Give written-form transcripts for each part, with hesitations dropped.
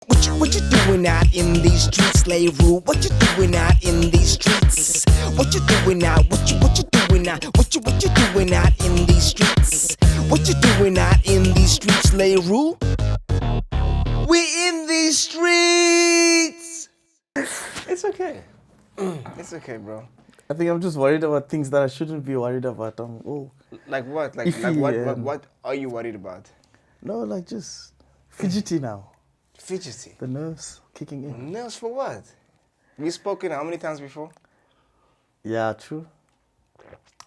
What you doing out in these streets, slave rule? What you doing out in these streets? What you doing out? What you doing out? What you doing out in these streets? What you doing out in these streets, slave rule? We in these streets. It's okay. It's okay, bro. I think I'm just worried about things that I shouldn't be worried about. Like what? Like Iffy, what are you worried about? No, like just fidgety now. Fidgety. The nerves kicking in. Nerves for what? We've spoken how many times before? Yeah, true.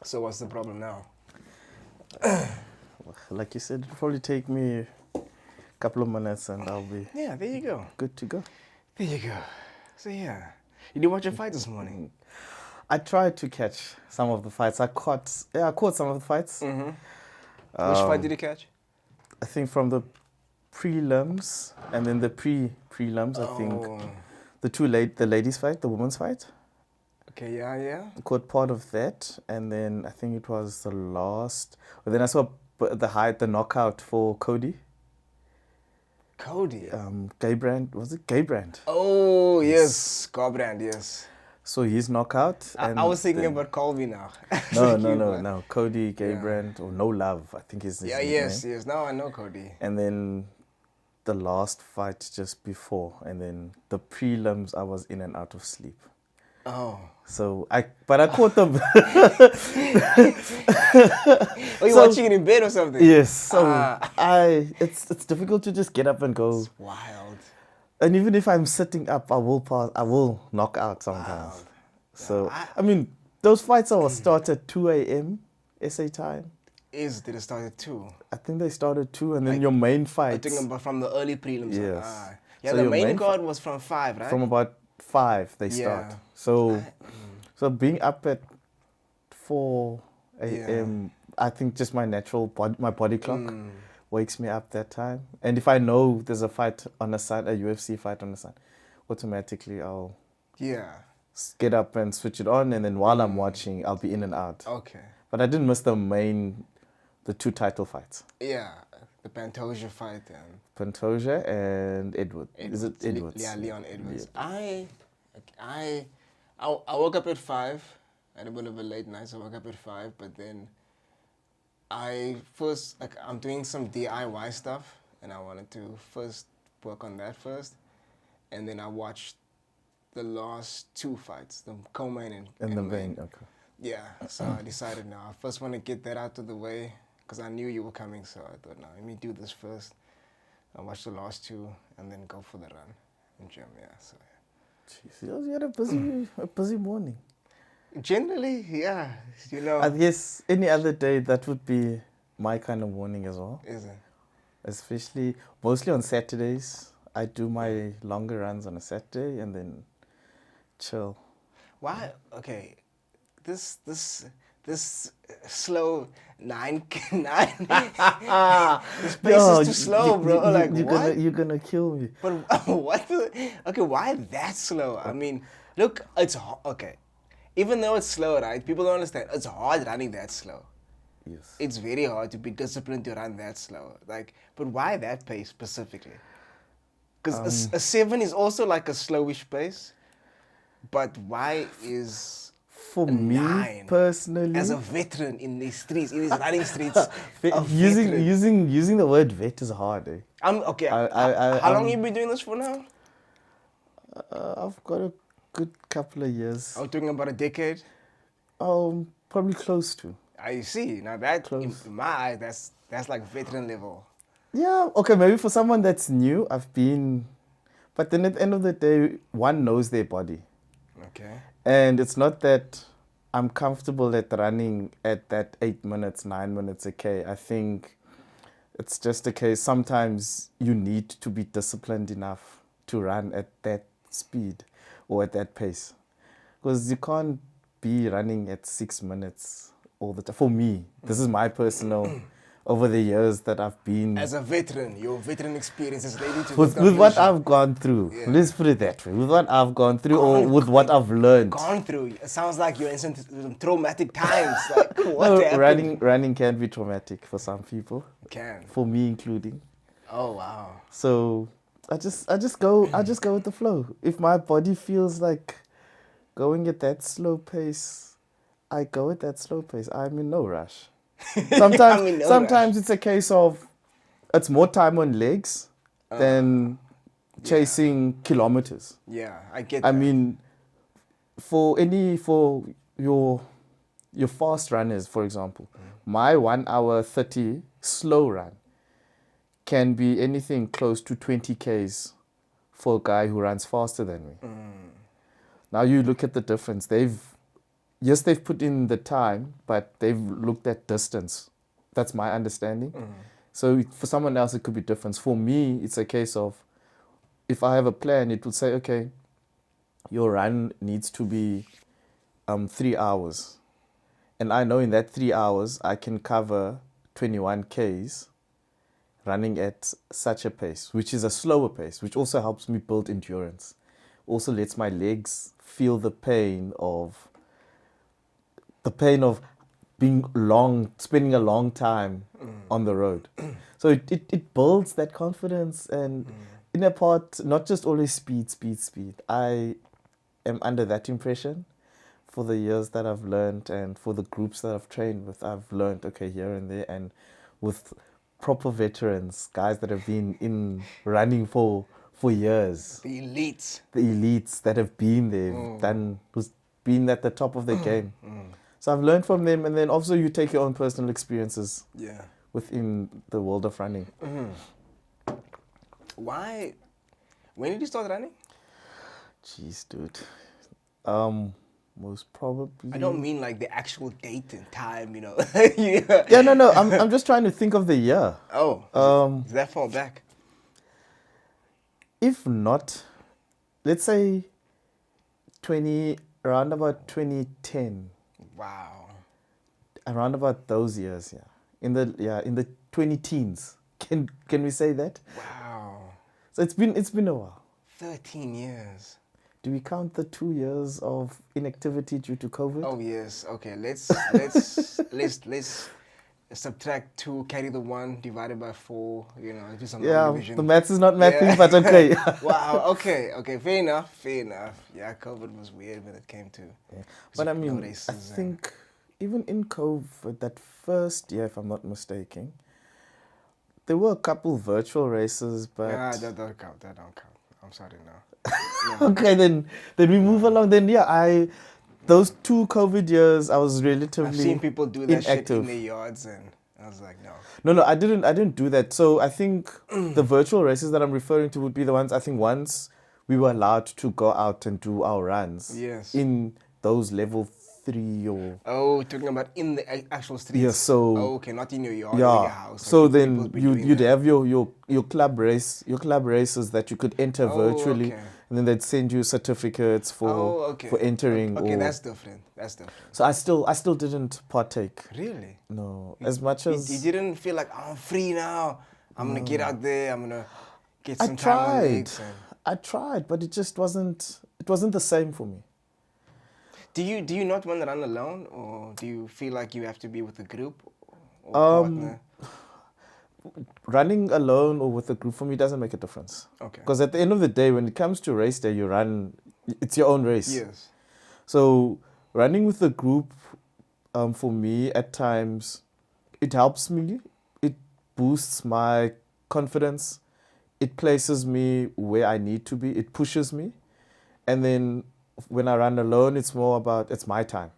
So what's the problem now? Like you said, it'll probably take me a couple of minutes and I'll be Yeah, there you go. good to go. There you go. So yeah. You didn't watch your fight this morning? I tried to catch some of the fights. I caught some of the fights. Mm-hmm. Which fight did you catch? I think from the prelims and then the prelims. I think the ladies fight, the women's fight. Okay, yeah. I caught part of that, and then I think it was the last. But then I saw the knockout for Cody. Cody. Gaybrand, was it Gaybrand? Oh yes, Garbrandt, yes. So his knockout. I was thinking about Colby now. No. Cody Gaybrand, or No Love, I think is his Yeah, nickname. yes. Now I know Cody. And then the last fight just before, and then the prelims, I was in and out of sleep. Oh. So I caught them. Oh, you watching it in bed or something? Yes. So it's difficult to just get up and go. It's wild. And even if I'm sitting up, I will knock out sometimes. Wild. So I mean, those fights will start at 2 a.m. SA time. Did it start at 2? I think they started 2, and then your main fight. I think about from the early prelims. Yes. Yeah, So the your main card was from 5, right? From about 5 they start. So being up at 4 a.m. I think just my natural body clock wakes me up that time. And if I know there's a fight on the side, a UFC fight on the side, automatically I'll get up and switch it on, and then while I'm watching, I'll be in and out. Okay. But I didn't miss the 2 title fights. Yeah, the Pantoja fight and Pantoja and Edwards. Is it Edwards? Yeah, Leon Edwards. Yeah. I woke up at 5. I had a bit of a late night, so I woke up at 5. But then I'm doing some DIY stuff, and I wanted to first work on that first, and then I watched the last 2 fights, the co-main and the main. vein. Okay. Yeah, so I decided now I first want to get that out of the way because I knew you were coming, so I thought, now let me do this first. I'll watch the last 2 and then go for the run in gym. Yeah, so. Jeez, you had a busy morning. Generally, yeah, you know. I guess any other day that would be my kind of morning as well. Is it? Especially, mostly on Saturdays. I do my longer runs on a Saturday and then chill. Why? Okay, this slow 9. This pace is too slow, bro. What? You're gonna kill me. But what? Okay, why that slow? I mean, look, it's okay. Even though it's slow, right? People don't understand. It's hard running that slow. Yes. It's very hard to be disciplined to run that slow. But why that pace specifically? Because a 7 is also like a slowish pace. But why is for me 9, personally, as a veteran in these streets, in these running streets, using the word vet is hard. Eh? Okay. How long have you been doing this for now? I've got a good couple of years. I'm talking about a decade. Probably close to. I see. Now that in my eyes, that's like veteran level. Yeah. Okay. Maybe for someone that's new, but then at the end of the day, one knows their body. Okay. And it's not that I'm comfortable at running at that 8 minutes, 9 minutes, okay. I think it's just a case, sometimes you need to be disciplined enough to run at that speed or at that pace. Because you can't be running at 6 minutes all the time. For me, this is my personal, over the years that I've been... As a veteran, your veteran experience has led you to... With what I've gone through, let's put it that way. With what I've gone through or with what I've learned. Gone through. It sounds like you're in some traumatic times. Like, what happened? Running can be traumatic for some people. It can. For me including. Oh, wow. So I just go with the flow. If my body feels like going at that slow pace, I go at that slow pace. I'm in no rush. Sometimes, I'm in no sometimes rush. it's a case of it's more time on legs than chasing kilometers. Yeah, I get I that. mean, for your fast runners, for example, my 1 hour 30 slow run can be anything close to 20 Ks for a guy who runs faster than me. Now you look at the difference. They've put in the time, but they've looked at distance. That's my understanding. So for someone else, it could be different. For me, it's a case of if I have a plan, it would say, okay, your run needs to be 3 hours. And I know in that 3 hours, I can cover 21 Ks running at such a pace, which is a slower pace, which also helps me build endurance. Also lets my legs feel the pain of being spending a long time on the road. So it builds that confidence and in a part, not just always speed. I am under that impression for the years that I've learned and for the groups that I've trained with. I've learned, okay, here and there, and with proper veterans, guys that have been in running for years. The elites. The elites that have been there, who's been at the top of their game. So I've learned from them, and then also you take your own personal experiences within the world of running. Why? When did you start running? Jeez, dude. Most probably. I don't mean like the actual date and time, Yeah, no. I'm just trying to think of the year. Oh. Is that far back? If not, let's say around about 2010. Wow. Around about those years, yeah. In the 20 teens. Can we say that? Wow. So it's been a while. 13 years. Do we count the 2 years of inactivity due to COVID? Oh yes. Okay. Let's subtract 2, carry the 1, divided by 4. Do some division. The maths is not mathing, but okay. Wow. Okay. Fair enough. Yeah, COVID was weird when it came to. Yeah. But I mean, I think even in COVID, that first year, if I'm not mistaken, there were a couple virtual races, but that don't count. I'm sorry, no. Okay, then we move along. Then those 2 COVID years, I was relatively I've seen people do that inactive. shit in their yards, and I was like, no. No, I didn't do that. So I think the virtual races that I'm referring to would be the ones, I think once we were allowed to go out and do our runs. Yes. In those level 3 or... Oh, talking about in the actual streets. Yeah, so... Oh, okay, not in your yard or your house. So then you'd have your club races that you could enter virtually. Okay. And then they'd send you certificates for entering. Okay, that's different. So I still didn't partake. Really? No. As much as you didn't feel like I'm free now. I'm gonna get out there. I'm gonna get some time on legs. I tried, but it just wasn't. It wasn't the same for me. Do you not want to run alone, or do you feel like you have to be with a group or partner? Running alone or with a group for me doesn't make a difference. Okay. Because at the end of the day, when it comes to race day, you run. It's your own race. Yes. So running with a group, for me at times, it helps me. It boosts my confidence. It places me where I need to be. It pushes me. And then when I run alone, it's more about, it's my time.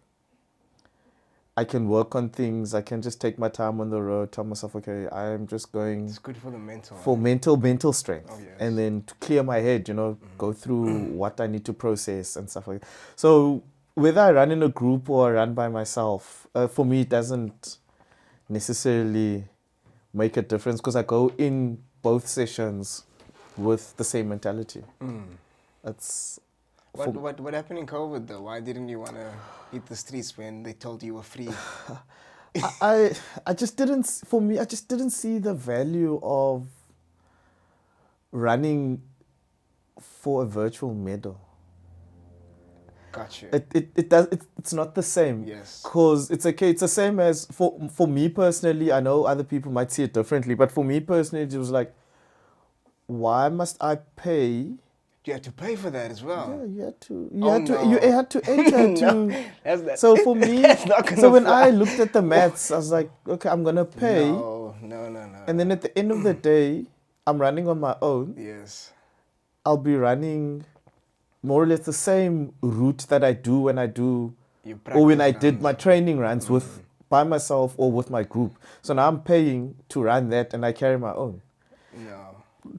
I can work on things. I can just take my time on the road, tell myself, okay, I'm just going... It's good for the mental. For mental strength. Oh, yes. And then to clear my head, go through what I need to process and stuff like that. So whether I run in a group or I run by myself, for me, it doesn't necessarily make a difference because I go in both sessions with the same mentality. That's... What happened in COVID though? Why didn't you want to hit the streets when they told you were free? I just didn't see the value of running for a virtual medal. Gotcha. It's not the same. Yes. Because it's the same as for me personally. I know other people might see it differently, but for me personally, it was like, why must I pay? You have to pay for that as well. Yeah, you had to. No. You had to enter No, to. So for me, that's not gonna so when fly. I looked at the maths, I was like, okay, I'm gonna pay, No. and then at the end of the day, I'm running on my own. Yes. I'll be running more or less the same route that I do when I do, You or when I practice did runs. my training runs with by myself or with my group. So now I'm paying to run that, and I carry my own. No.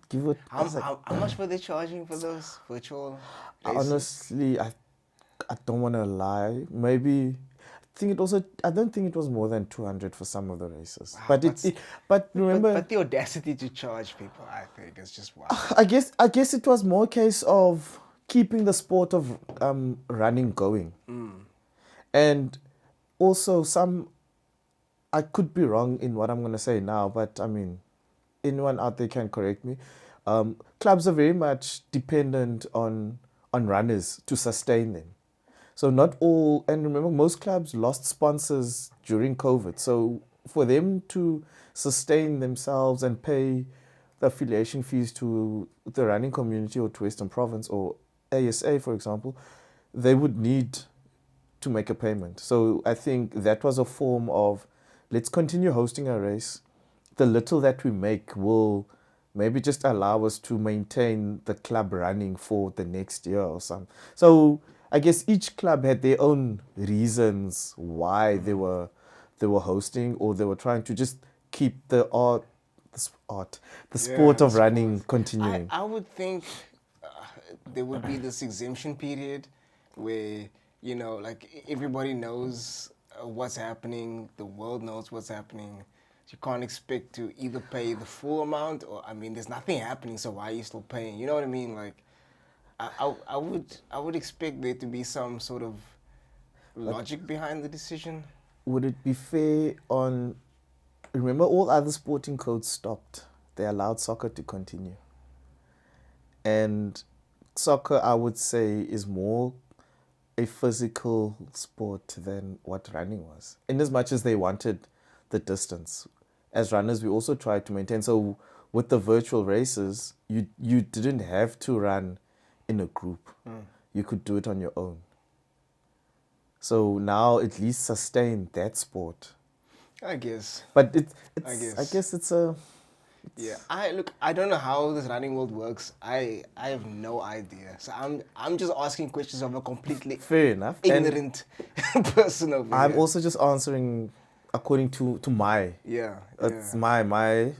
Give it. How much were they charging for those virtual races? Honestly, I don't want to lie. Maybe I don't think it was more than 200 for some of the races. Wow, But remember, but the audacity to charge people, I think, is just wild. I guess it was more a case of keeping the sport of running going, and also I could be wrong in what I'm going to say now, but I mean, anyone out there can correct me. Clubs are very much dependent on runners to sustain them. So not all, and remember, most clubs lost sponsors during COVID. So for them to sustain themselves and pay the affiliation fees to the running community or to Western Province or ASA, for example, they would need to make a payment. So I think that was a form of, let's continue hosting a race. The little that we make will maybe just allow us to maintain the club running for the next year or something. So I guess each club had their own reasons why they were hosting, or they were trying to just keep the sport of running continuing. I would think there would be this exemption period where, you know, like everybody knows what's happening, the world knows what's happening. You can't expect to either pay the full amount, or, I mean, there's nothing happening, so why are you still paying? You know what I mean? Like, I would expect there to be some sort of logic behind the decision. Would it be fair on... Remember, all other sporting codes stopped. They allowed soccer to continue. And soccer, I would say, is more a physical sport than what running was. In as much as they wanted the distance. As runners, we also tried to maintain. So with the virtual races, you didn't have to run in a group. You could do it on your own. So now at least sustain that sport. I guess. But I I guess it's a... Yeah, I don't know how this running world works. I have no idea. So I'm just asking questions of a completely Fair enough. ignorant person over I'm here. also just answering according to my... It's my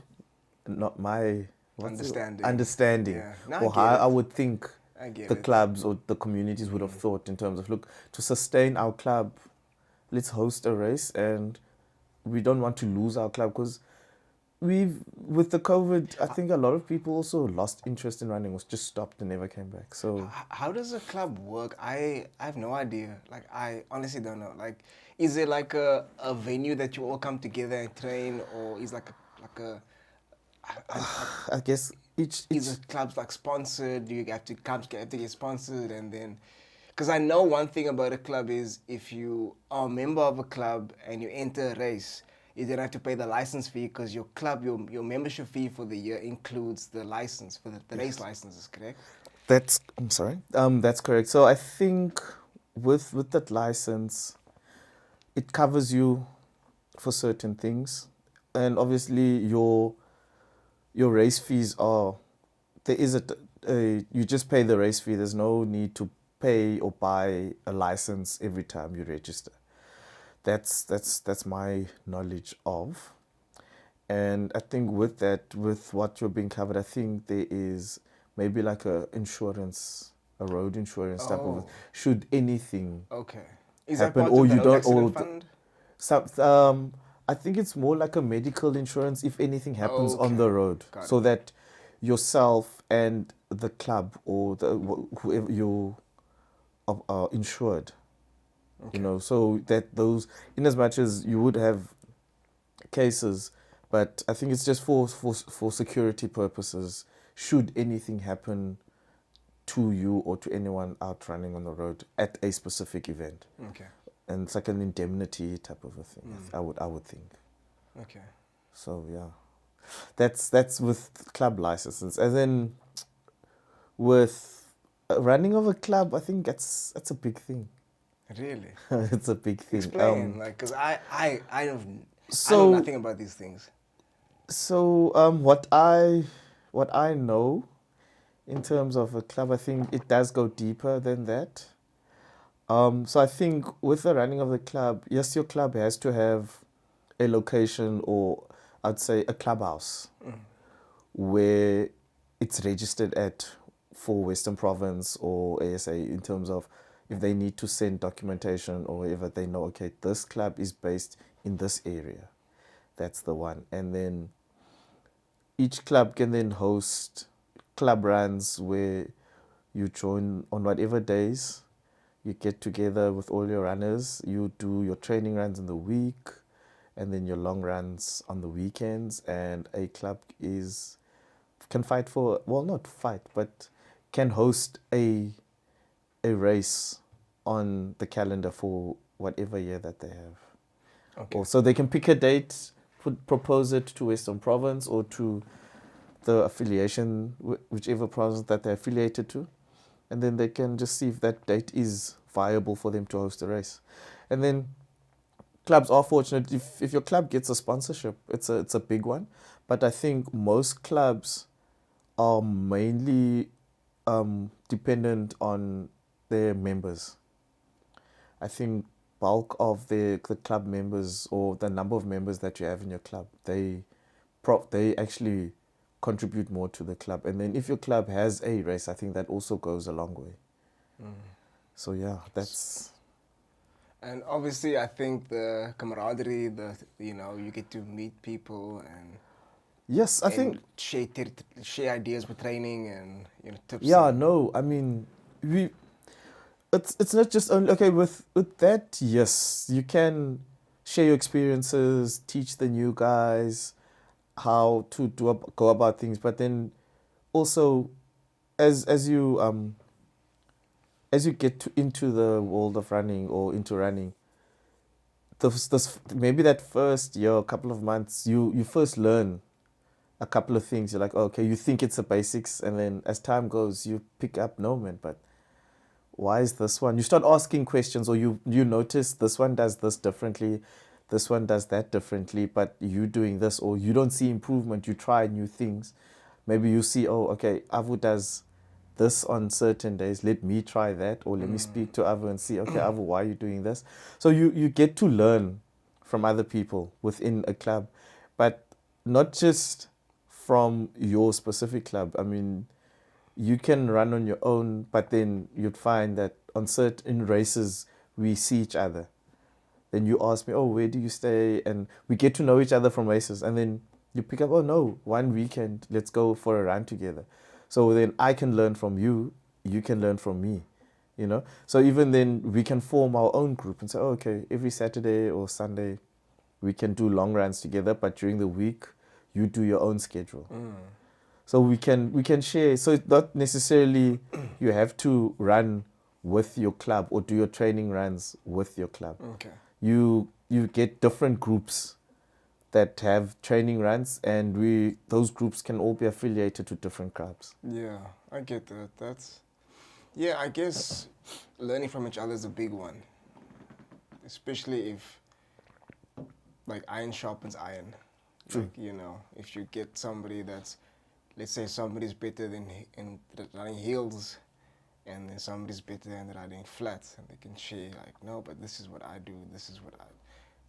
not my... Understanding. Yeah. No, Or how I would think I get the it. clubs or the communities would have thought in terms of, look, to sustain our club, let's host a race, and we don't want to lose our club, because with the COVID, I think a lot of people also lost interest in running, was just stopped and never came back. So How does a club work? I have no idea. Like, I honestly don't know. Like, is it like a venue that you all come together and train, or is I guess each is the clubs like sponsored? Do you have to get sponsored, and then? Because I know one thing about a club is, if you are a member of a club and you enter a race, you don't have to pay the license fee, because your club, your membership fee for the year includes the license for the race licenses, correct? I'm sorry. That's correct. So I think with that license, it covers you for certain things, and obviously your race fees are... There is you just pay the race fee. There's no need to pay or buy a license every time you register. That's my knowledge of. And I think with that, with what you're being covered, I think there is maybe like a road insurance type of, should anything Is happen, that part or of the you road don't, accident fund? I think it's more like a medical insurance if anything happens on the road, Got so it. that yourself and the club or whoever you are insured. You know, so that those, in as much as you would have cases, but I think it's just for security purposes. Should anything happen to you or to anyone out running on the road at a specific event, and it's like an indemnity type of a thing. I would think. Okay. So yeah. That's with club licenses. And then with running of a club, I think that's a big thing. Really? It's a big thing. Explain, like, cause I don't I know So nothing about these things. what I know in terms of a club, I think it does go deeper than that. So I think with the running of the club, yes, your club has to have a location, or I'd say a clubhouse where it's registered at for Western Province or ASA, in terms of if they need to send documentation or whatever, they know, okay, this club is based in this area. That's the one. And then each club can then host club runs where you join on whatever days. You get together with all your runners. You do your training runs in the week, and then your long runs on the weekends. And a club can fight for, well, not fight, but can host a race on the calendar for whatever year that they have. Okay. Or so they can pick a date, propose it to Western Province or to the affiliation, whichever province that they're affiliated to, and then they can just see if that date is viable for them to host a race. And then clubs are fortunate if your club gets a sponsorship, it's a big one. But I think most clubs are mainly dependent on their members. I think bulk of the club members, or the number of members that you have in your club, they actually contribute more to the club. And then if your club has a race, I think that also goes a long way. So yeah, that's And obviously, I think the camaraderie, you get to meet people and yes, I think share ideas with training and tips. yeah, and- no, I mean it's not just only okay with that. Yes, you can share your experiences, teach the new guys how to go about things, but then also as you get into the world of running or into running, this maybe that first year, a couple of months, you first learn a couple of things. You're like, okay, you think it's the basics, and then as time goes, you pick up, no man, but why is this one? You start asking questions, or you notice this one does this differently, this one does that differently, but you doing this, or you don't see improvement. You try new things. Maybe you see, oh, okay, Avu does this on certain days. Let me try that, or let me speak to Avu and see, okay, Avu, why are you doing this? So you get to learn from other people within a club, but not just from your specific club. I mean, you can run on your own, but then you'd find that on certain races we see each other. Then you ask me, oh, where do you stay? And we get to know each other from races. And then you pick up, oh no, one weekend, let's go for a run together. So then I can learn from you, you can learn from me, So even then we can form our own group and say, oh, okay, every Saturday or Sunday we can do long runs together, but during the week you do your own schedule. So we can share. So it's not necessarily you have to run with your club or do your training runs with your club. Okay. You get different groups that have training runs, and those groups can all be affiliated to different clubs. Yeah, I get that. I guess learning from each other is a big one, especially if like iron sharpens iron. True. Like, if you get somebody that's, let's say somebody's better in running heels, and then somebody's better than riding flats, and they can share like, no, but this is what I do, this is what I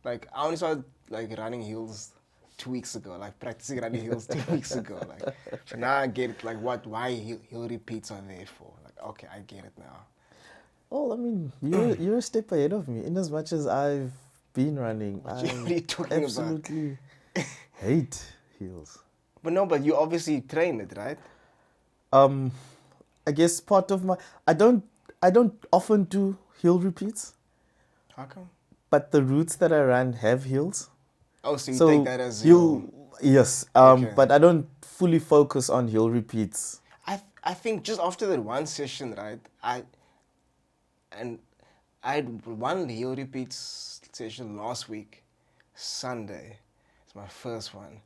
like. I only started like running heels 2 weeks ago, like practicing running heels 2 weeks ago. Like, so now I get it, like why heel repeats are there for. Like, okay, I get it now. Oh, I mean, you're a step ahead of me. In as much as I've been running, What I are you talking about? absolutely hate heels. But you obviously train it, right? I guess part of I don't often do heel repeats, How come? but the routes that I run have heels. Oh, so you take that as yes. Okay. But I don't fully focus on heel repeats. I think just after that one session, right? I had one heel repeats session last week, Sunday. It's my first one,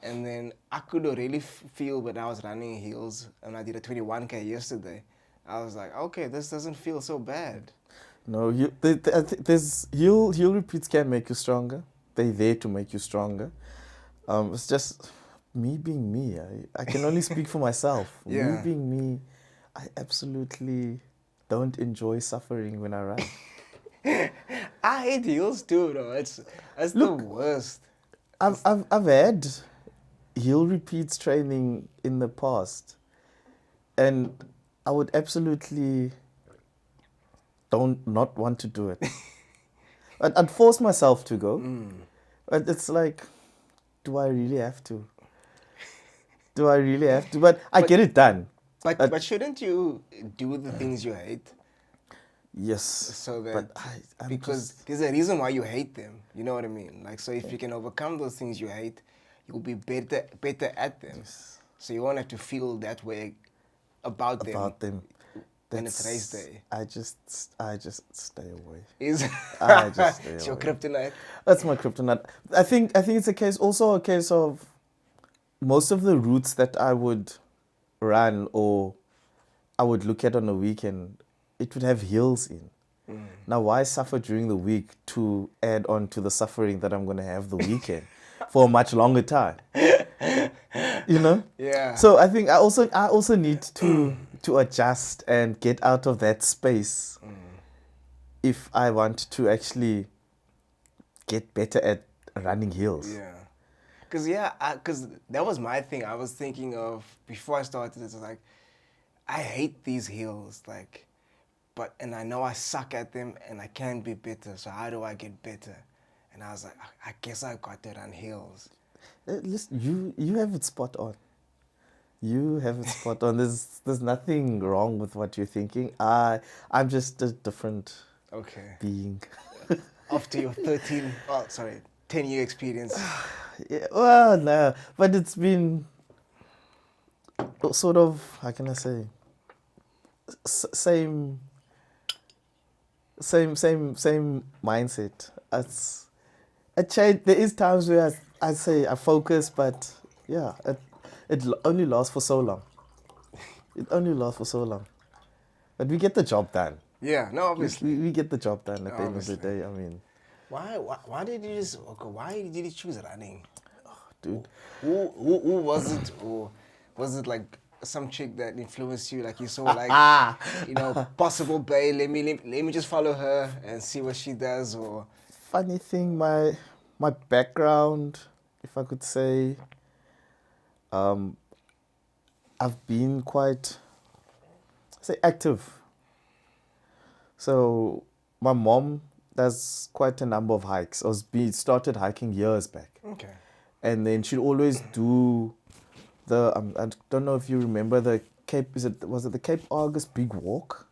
And then I could really feel when I was running heels and I did a 21K yesterday. I was like, okay, this doesn't feel so bad. No, there's heel repeats can make you stronger. They're there to make you stronger. It's just me being me. I can only speak for myself. Yeah. Me being me, I absolutely don't enjoy suffering when I run. I hate heels too, though. It's the worst. I've had heel repeats training in the past, and I would absolutely not want to do it. I'd force myself to go, but it's like, do I really have to? Do I really have to? But I get it done. But shouldn't you do the things you hate? Yes. So that but I'm because just, there's a reason why you hate them. You know what I mean? Like, so if you can overcome those things you hate, you'll be better at them. Yes. So you won't have to feel that way about them. When it's race That's- day. I just stay away. I just stay it's your away. kryptonite. That's my kryptonite. I think it's also a case of most of the routes that I would run or I would look at on a weekend, it would have hills in. Now, why suffer during the week to add on to the suffering that I'm going to have the weekend for a much longer time? You know? Yeah. So I think I also need to adjust and get out of that space if I want to actually get better at running hills. Yeah. Because that was my thing. I was thinking of, before I started, it was like, I hate these hills. Like, and I know I suck at them and I can be better. So how do I get better? And I was like, I guess I got to run hills. Listen, you have it spot on. You have it spot on. There's nothing wrong with what you're thinking. I'm just a different Okay. being. After your 10-year experience. Yeah, well, no, but it's been sort of, how can I say, same mindset. It's a change. There is times where I say I focus, but yeah, it only lasts for so long. It only lasts for so long, but we get the job done. Yeah, no, obviously. We get the job done at the end of the Obviously. day. I mean, Why did you choose running? dude. Who was it? Or was it like some chick that influenced you? Like you saw like, possible bae, let me just follow her and see what she does, or Funny thing, my background, if I could say, I've been quite, say, active. So my mom does quite a number of hikes. Started hiking years back. okay. And then she'd always do the, I don't know if you remember the Cape, was it the Cape August Big Walk?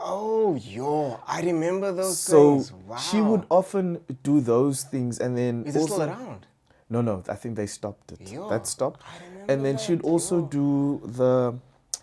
Oh, I remember those So things. Wow. she would often do those things, and then Is it also, still around? No, I think they stopped it. Yo, That stopped. I remember And then she'd that, also yo. do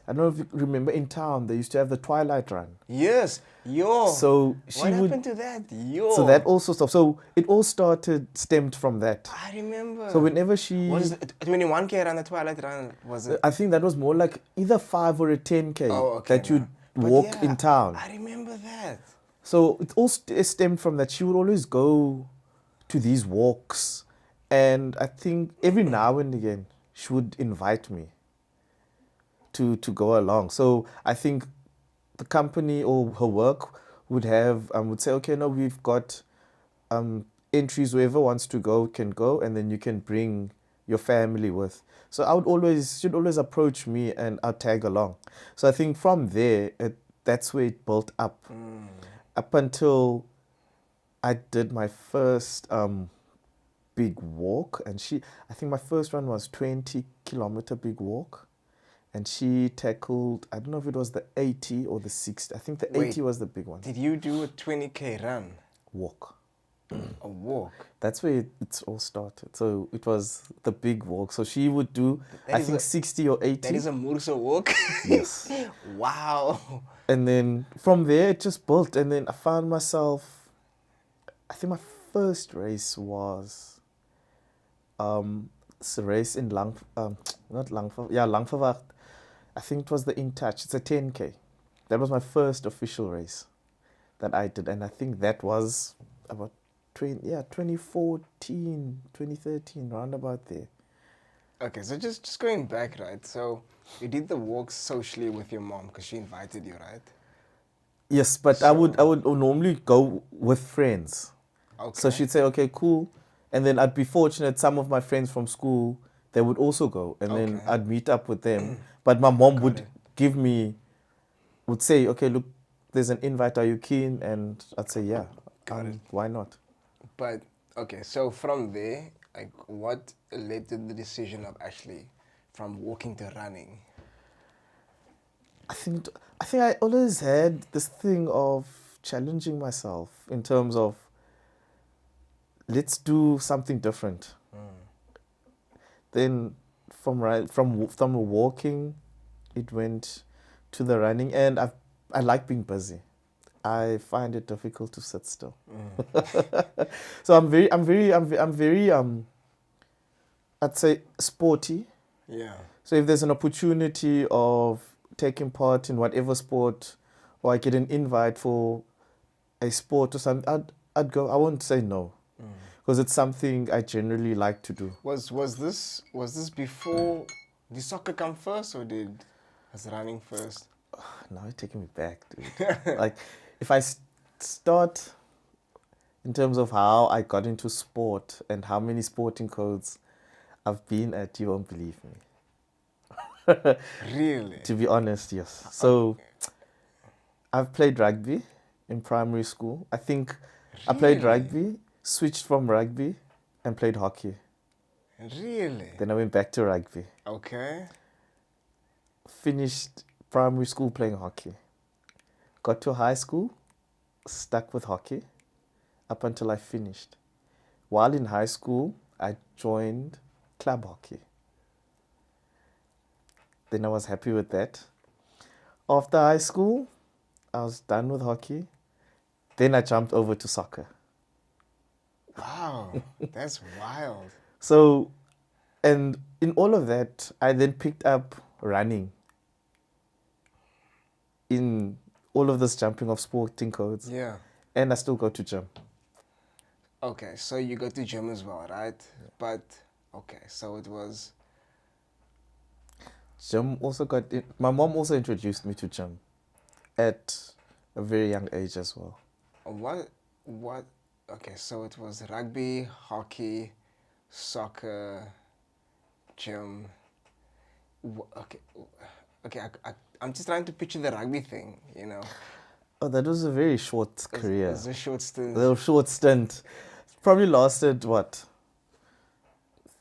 I don't know if you remember in town, they used to have the Twilight Run. Yes, So she what would. happened to that? Yo. So that also stopped. So it all stemmed from that. I remember. So whenever she. Was it 21K run, the Twilight Run? Was it? I think that was more like either 5 or a 10K Oh, okay, that you'd But walk yeah, in town. I remember that. So it all stemmed from that. She would always go to these walks. And I think every now and again, she would invite me to go along. So I think the company or her work would say, okay, no, we've got entries, whoever wants to go can go, and then you can bring your family with. So she'd always approach me and I'd tag along. So I think from there, that's where it built up. Up until I did my first big walk, and I think my first one was 20-kilometer big walk, and she tackled, I don't know if it was the 80 or the 60. I think the 80 was the big one. Did you do a 20K run? Walk. A walk? That's where it all started. So it was the big walk. So she would do, That I is think, 60 or 80. That is a Murso walk? Yes. Wow. And then from there, it just built. And then I found myself, I think my first race was It's a race in not Langverwacht. I think it was the In Touch. It's a 10K. That was my first official race that I did. And I think that was about 2014, 2013, round about there. Okay, so just going back, right? So you did the walks socially with your mom because she invited you, right? Yes, but I would normally go with friends. Okay. So she'd say, okay, cool. And then I'd be fortunate, some of my friends from school, they would also go. And then Okay. I'd meet up with them. But my mom Got would it. would say, okay, look, there's an invite, are you keen? And I'd say, yeah, Got it. why not? But okay, so from there, like, what led to the decision of actually from walking to running? I think I always had this thing of challenging myself in terms of let's do something different. Then from walking, it went to the running, and I like being busy. I find it difficult to sit still. So I'm very I'd say sporty. Yeah. So if there's an opportunity of taking part in whatever sport, or I get an invite for a sport or something, I'd go. I won't say no, because it's something I generally like to do. Was this before did soccer come first or was running first? Now you're taking me back, dude. Like, if I start in terms of how I got into sport and how many sporting codes I've been at, you won't believe me. Really? To be honest, yes. So I've played rugby in primary school. I think I played Really? rugby, switched from rugby, and played hockey. Really? Then I went back to rugby. Okay. Finished primary school playing hockey. Got to high school, stuck with hockey up until I finished. While in high school, I joined club hockey. Then I was happy with that. After high school, I was done with hockey. Then I jumped over to soccer. Wow, that's wild. So, and in all of that, I then picked up running. In all of this jumping of sporting codes. Yeah. And I still go to gym. Okay, so you go to gym as well, right? But okay, so it was Gym also my mom also introduced me to gym at a very young age as well. what okay, so it was rugby, hockey, soccer, gym. Okay, I'm just trying to picture the rugby thing, you know. Oh, that was a very short career. It was a short stint. A short stint. Probably lasted what?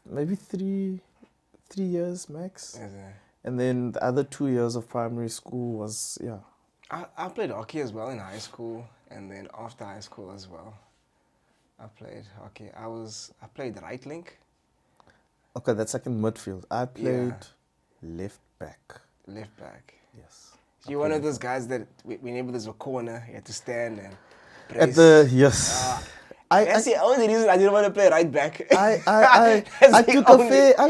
Maybe three years max. Is it? And then the other 2 years of primary school was, yeah. I played hockey as well in high school, and then after high school as well. I played hockey. I played right link. Okay, that's like in midfield. I played left back. Left back. Yes. You're one of those guys that whenever there's a corner, you have to stand and press. At the, yes. That's the only reason I didn't want to play right back. I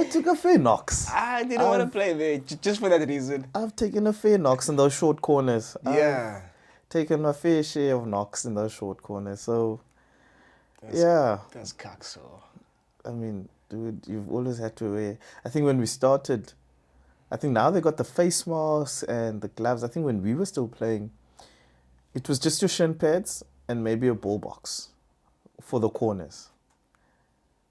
took a fair knocks. I didn't want to play there just for that reason. I've taken a fair knocks in those short corners. Yeah. I've taken a fair share of knocks in those short corners. So, yeah. That's cockso. I mean, dude, you've always had to wear. I think when we started, I think now they got the face masks and the gloves. I think when we were still playing, it was just your shin pads and maybe a ball box for the corners,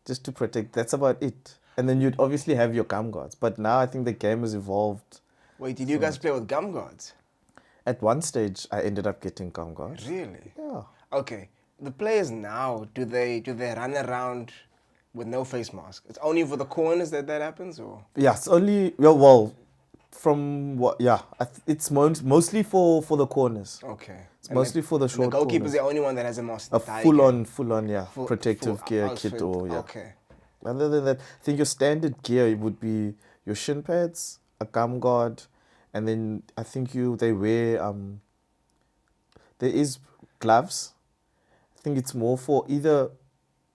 just to protect. That's about it. And then you'd obviously have your gum guards. But now I think the game has evolved. Wait, did you guys play with gum guards? At one stage, I ended up getting gum guards. Really? Yeah. Okay. The players now, do they run around with no face mask? It's only for the corners that happens, or? Yeah, it's only well from what? Yeah, it's mostly for the corners. Okay. It's mostly for the short. The goalkeeper's corners. the only one that has a mask. A full on, yeah, protective gear outfit. kit or yeah. Okay. Other than that, I think your standard gear would be your shin pads, a gum guard, and then I think they wear there is gloves. I think it's more for either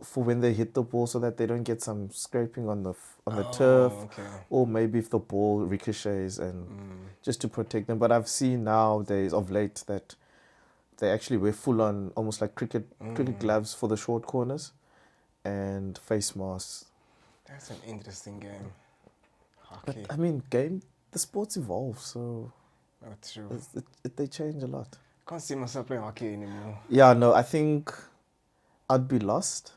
for when they hit the ball so that they don't get some scraping on the turf, Okay. or maybe if the ball ricochets, and just to protect them. But I've seen nowadays of late that they actually wear full on, almost like cricket gloves for the short corners, and face masks. That's an interesting game. But Hockey. I mean, the sports evolve, so Not true. they change a lot. Can't see myself playing hockey anymore. Yeah, no, I think I'd be lost.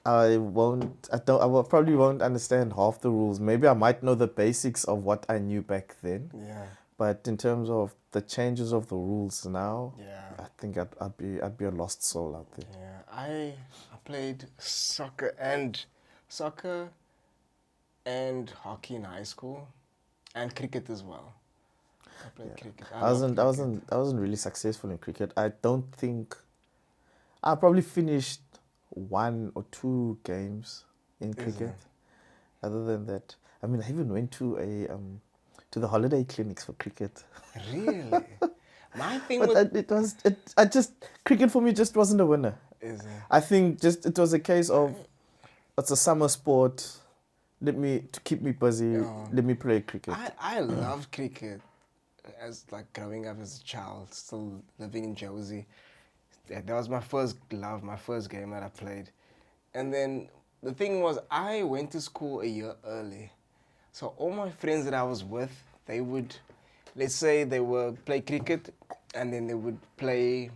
I probably won't understand half the rules. Maybe I might know the basics of what I knew back then, Yeah. but in terms of the changes of the rules now, Yeah. I think I'd be a lost soul out there. Yeah. I played soccer and hockey in high school, and cricket as well. I played cricket. I wasn't really successful in cricket. I don't think I probably finished 1 or 2 games in cricket. Other than that, I mean, I even went to the holiday clinics for cricket. Really? My thing But cricket for me just wasn't a winner. is I think just it was a case of it's a summer sport. To keep me busy. Let me play cricket. I loved cricket as like growing up as a child, still living in Josie. That was my first love, my first game that I played. And then the thing was, I went to school a year early. So all my friends that I was with, they would, let's say they would play cricket, and then they would play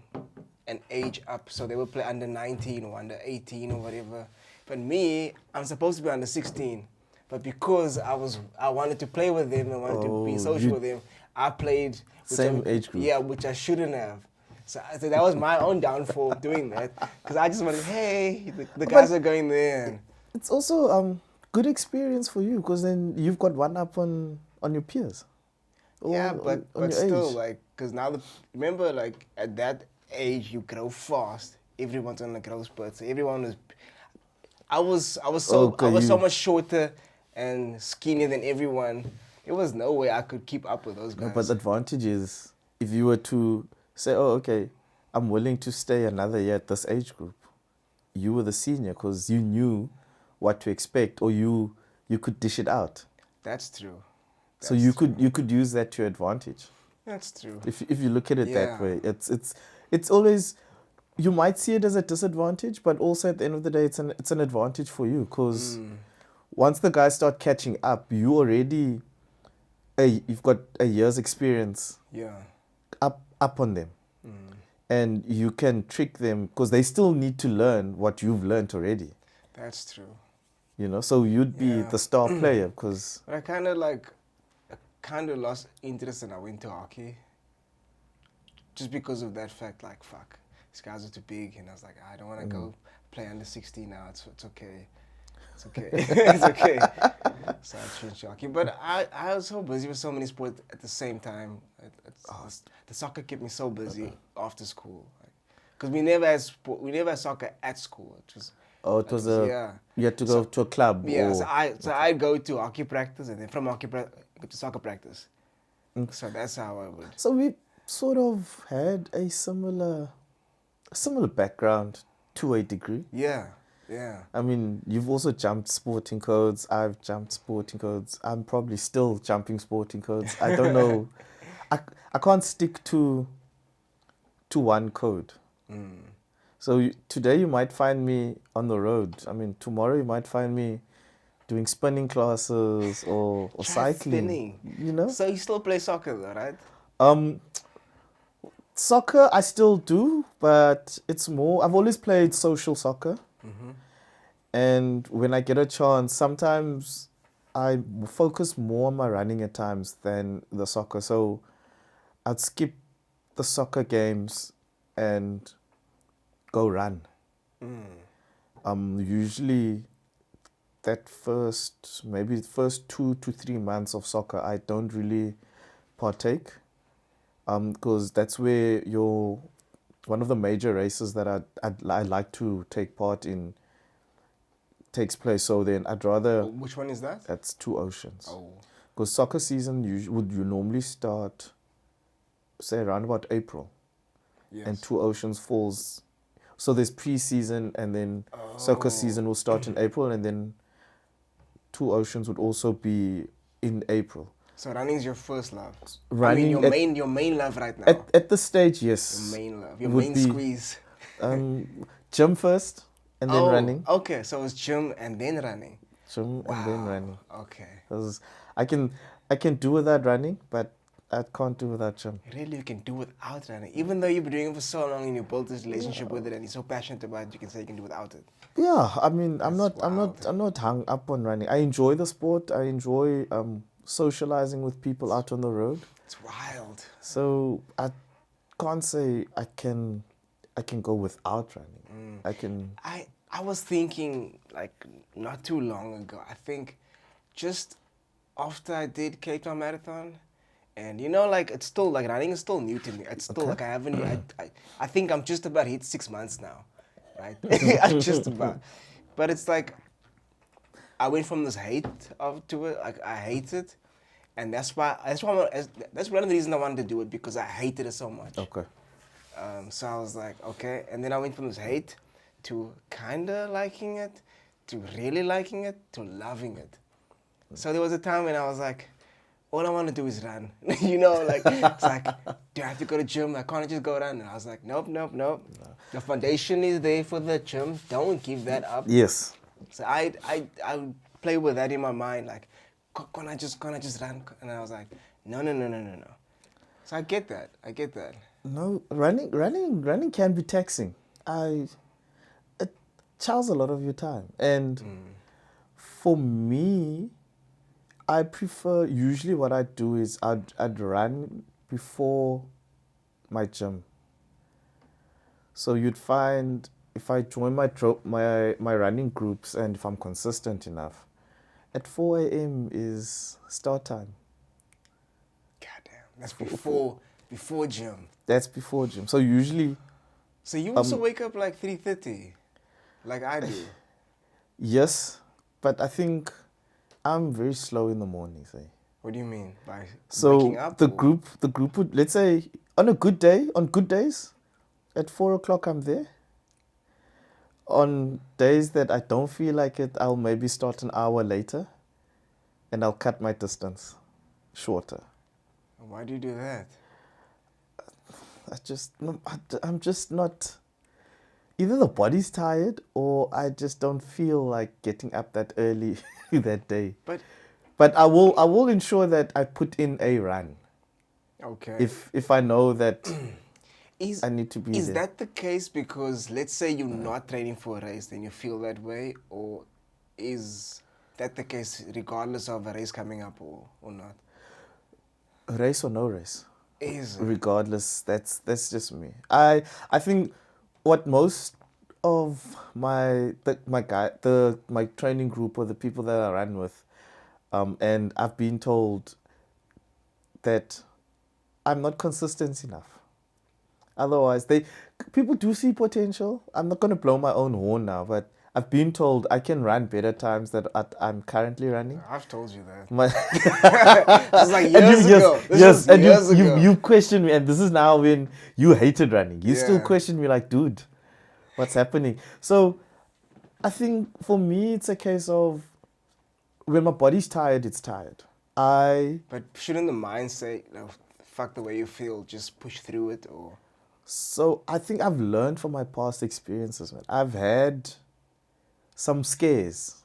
an age up. So they would play under 19 or under 18 or whatever. But me, I'm supposed to be under 16. But because I wanted to play with them and wanted to be social with them, I played Same age group. Yeah, which I shouldn't have. So that was my own downfall doing that, because I just wanted, hey, the guys are going there. And It's also good experience for you, because then you've got one up on your peers. yeah, Or but on your still, age. like, because now remember, like at that age you grow fast. Everyone's on the growth spurt. So everyone was. I was so much shorter and skinnier than everyone. There was no way I could keep up with those guys. No, but the advantage is if you were to say, oh, okay, I'm willing to stay another year at this age group. You were the senior because you knew what to expect, or you could dish it out. That's true. So you could use that to your advantage. That's true. If you look at it that Yeah. way, it's always, you might see it as a disadvantage, but also at the end of the day, it's an advantage for you, because once the guys start catching up, you already you've got a year's experience Yeah. up on them, and you can trick them because they still need to learn what you've learned already. That's true. You know, so you'd be Yeah. the star player because But I kind of lost interest and I went to hockey. Just because of that fact, like, fuck, these guys are too big. And I was like, I don't want to go play under 16 now. It's okay. It's okay. It's okay. So I changed to hockey. But I was so busy with so many sports at the same time. The soccer kept me so busy after school. Because we never had soccer at school. It was you had to go to a club. yeah, or, so I'd go to hockey practice, and then from hockey practice go to soccer practice. So that's how I would. So we sort of had a similar background to a degree. Yeah, yeah. I mean, you've also jumped sporting codes. I've jumped sporting codes. I'm probably still jumping sporting codes. I don't know. I can't stick to one code. So today you might find me on the road. I mean, tomorrow you might find me doing spinning classes or cycling. Spinning. You know. So you still play soccer, though, right? Soccer I still do, but it's more. I've always played social soccer, and when I get a chance, sometimes I focus more on my running at times than the soccer. So I'd skip the soccer games and go run. Usually maybe the first 2 to 3 months of soccer, I don't really partake, because that's where one of the major races that I like to take part in takes place. So then I'd rather. Which one is that? That's Two Oceans. Oh, Because soccer season you normally start, say, around about April. yes. And Two Oceans falls So there's pre-season, and then soccer season will start in April, and then Two Oceans would also be in April. So running is your first love. Running your main love right now. At this stage, yes. Your main love, your would main be, squeeze. Gym first, and then running. Okay, so it's gym and then running. Gym and then running. Okay. 'Cause I can do without running, but I can't do without gym. Really, you can do without running, even though you've been doing it for so long and you built this relationship with it, and you're so passionate about it. You can say you can do without it. Yeah, I mean, I'm That's not hung up on running. I enjoy the sport. I enjoy socializing with people out on the road. It's wild. So I can't say I can go without running. I can. I was thinking like not too long ago. I think just after I did Cape Town Marathon, and like it's still like running is still new to me. It's still like I haven't. I think I'm just about hit 6 months now, right? I'm just about. But it's like I went from this hate to it. Like I hate it, and that's one of the reasons I wanted to do it, because I hated it so much. Okay. So I was like, okay, and then I went from this hate to kinda liking it, to really liking it, to loving it. So there was a time when I was like, all I want to do is run. Like it's like, do I have to go to gym? I can't just go run. And I was like, nope. The foundation is there for the gym. Don't give that up. Yes. So I would play with that in my mind, like, can I just run? And I was like, no. So I get that. No, running can be taxing. It chows a lot of your time, and for me, I prefer, usually what I do is I'd run before my gym. So you'd find if I join my running groups, and if I'm consistent enough, at 4 a.m. is start time. Goddamn, that's before gym. That's before gym. So usually. So you also wake up like 3:30, like I do. Yes, but I think I'm very slow in the mornings. What do you mean by so waking up? The group would, let's say, on good days, at 4 o'clock I'm there. On days that I don't feel like it, I'll maybe start an hour later, and I'll cut my distance shorter. Why do you do that? I'm just not. Either the body's tired, or I just don't feel like getting up that early that day. But I will ensure that I put in a run. Okay. If I know that I need to be there. Is that the case because, let's say you're not training for a race, then you feel that way, or is that the case regardless of a race coming up or not? Race or no race? Is it? Regardless, that's just me. I think what most of my training group, or the people that I run with, and I've been told that I'm not consistent enough. Otherwise, people do see potential. I'm not going to blow my own horn now, but I've been told I can run better times than I'm currently running. I've told you that. It's like years ago. Yes, and years ago. you questioned me, and this is now when you hated running. You still question me like, dude, what's happening? So I think for me, it's a case of when my body's tired, it's tired. But shouldn't the mind say, fuck the way you feel, just push through it, or? So I think I've learned from my past experiences, man. I've had some scares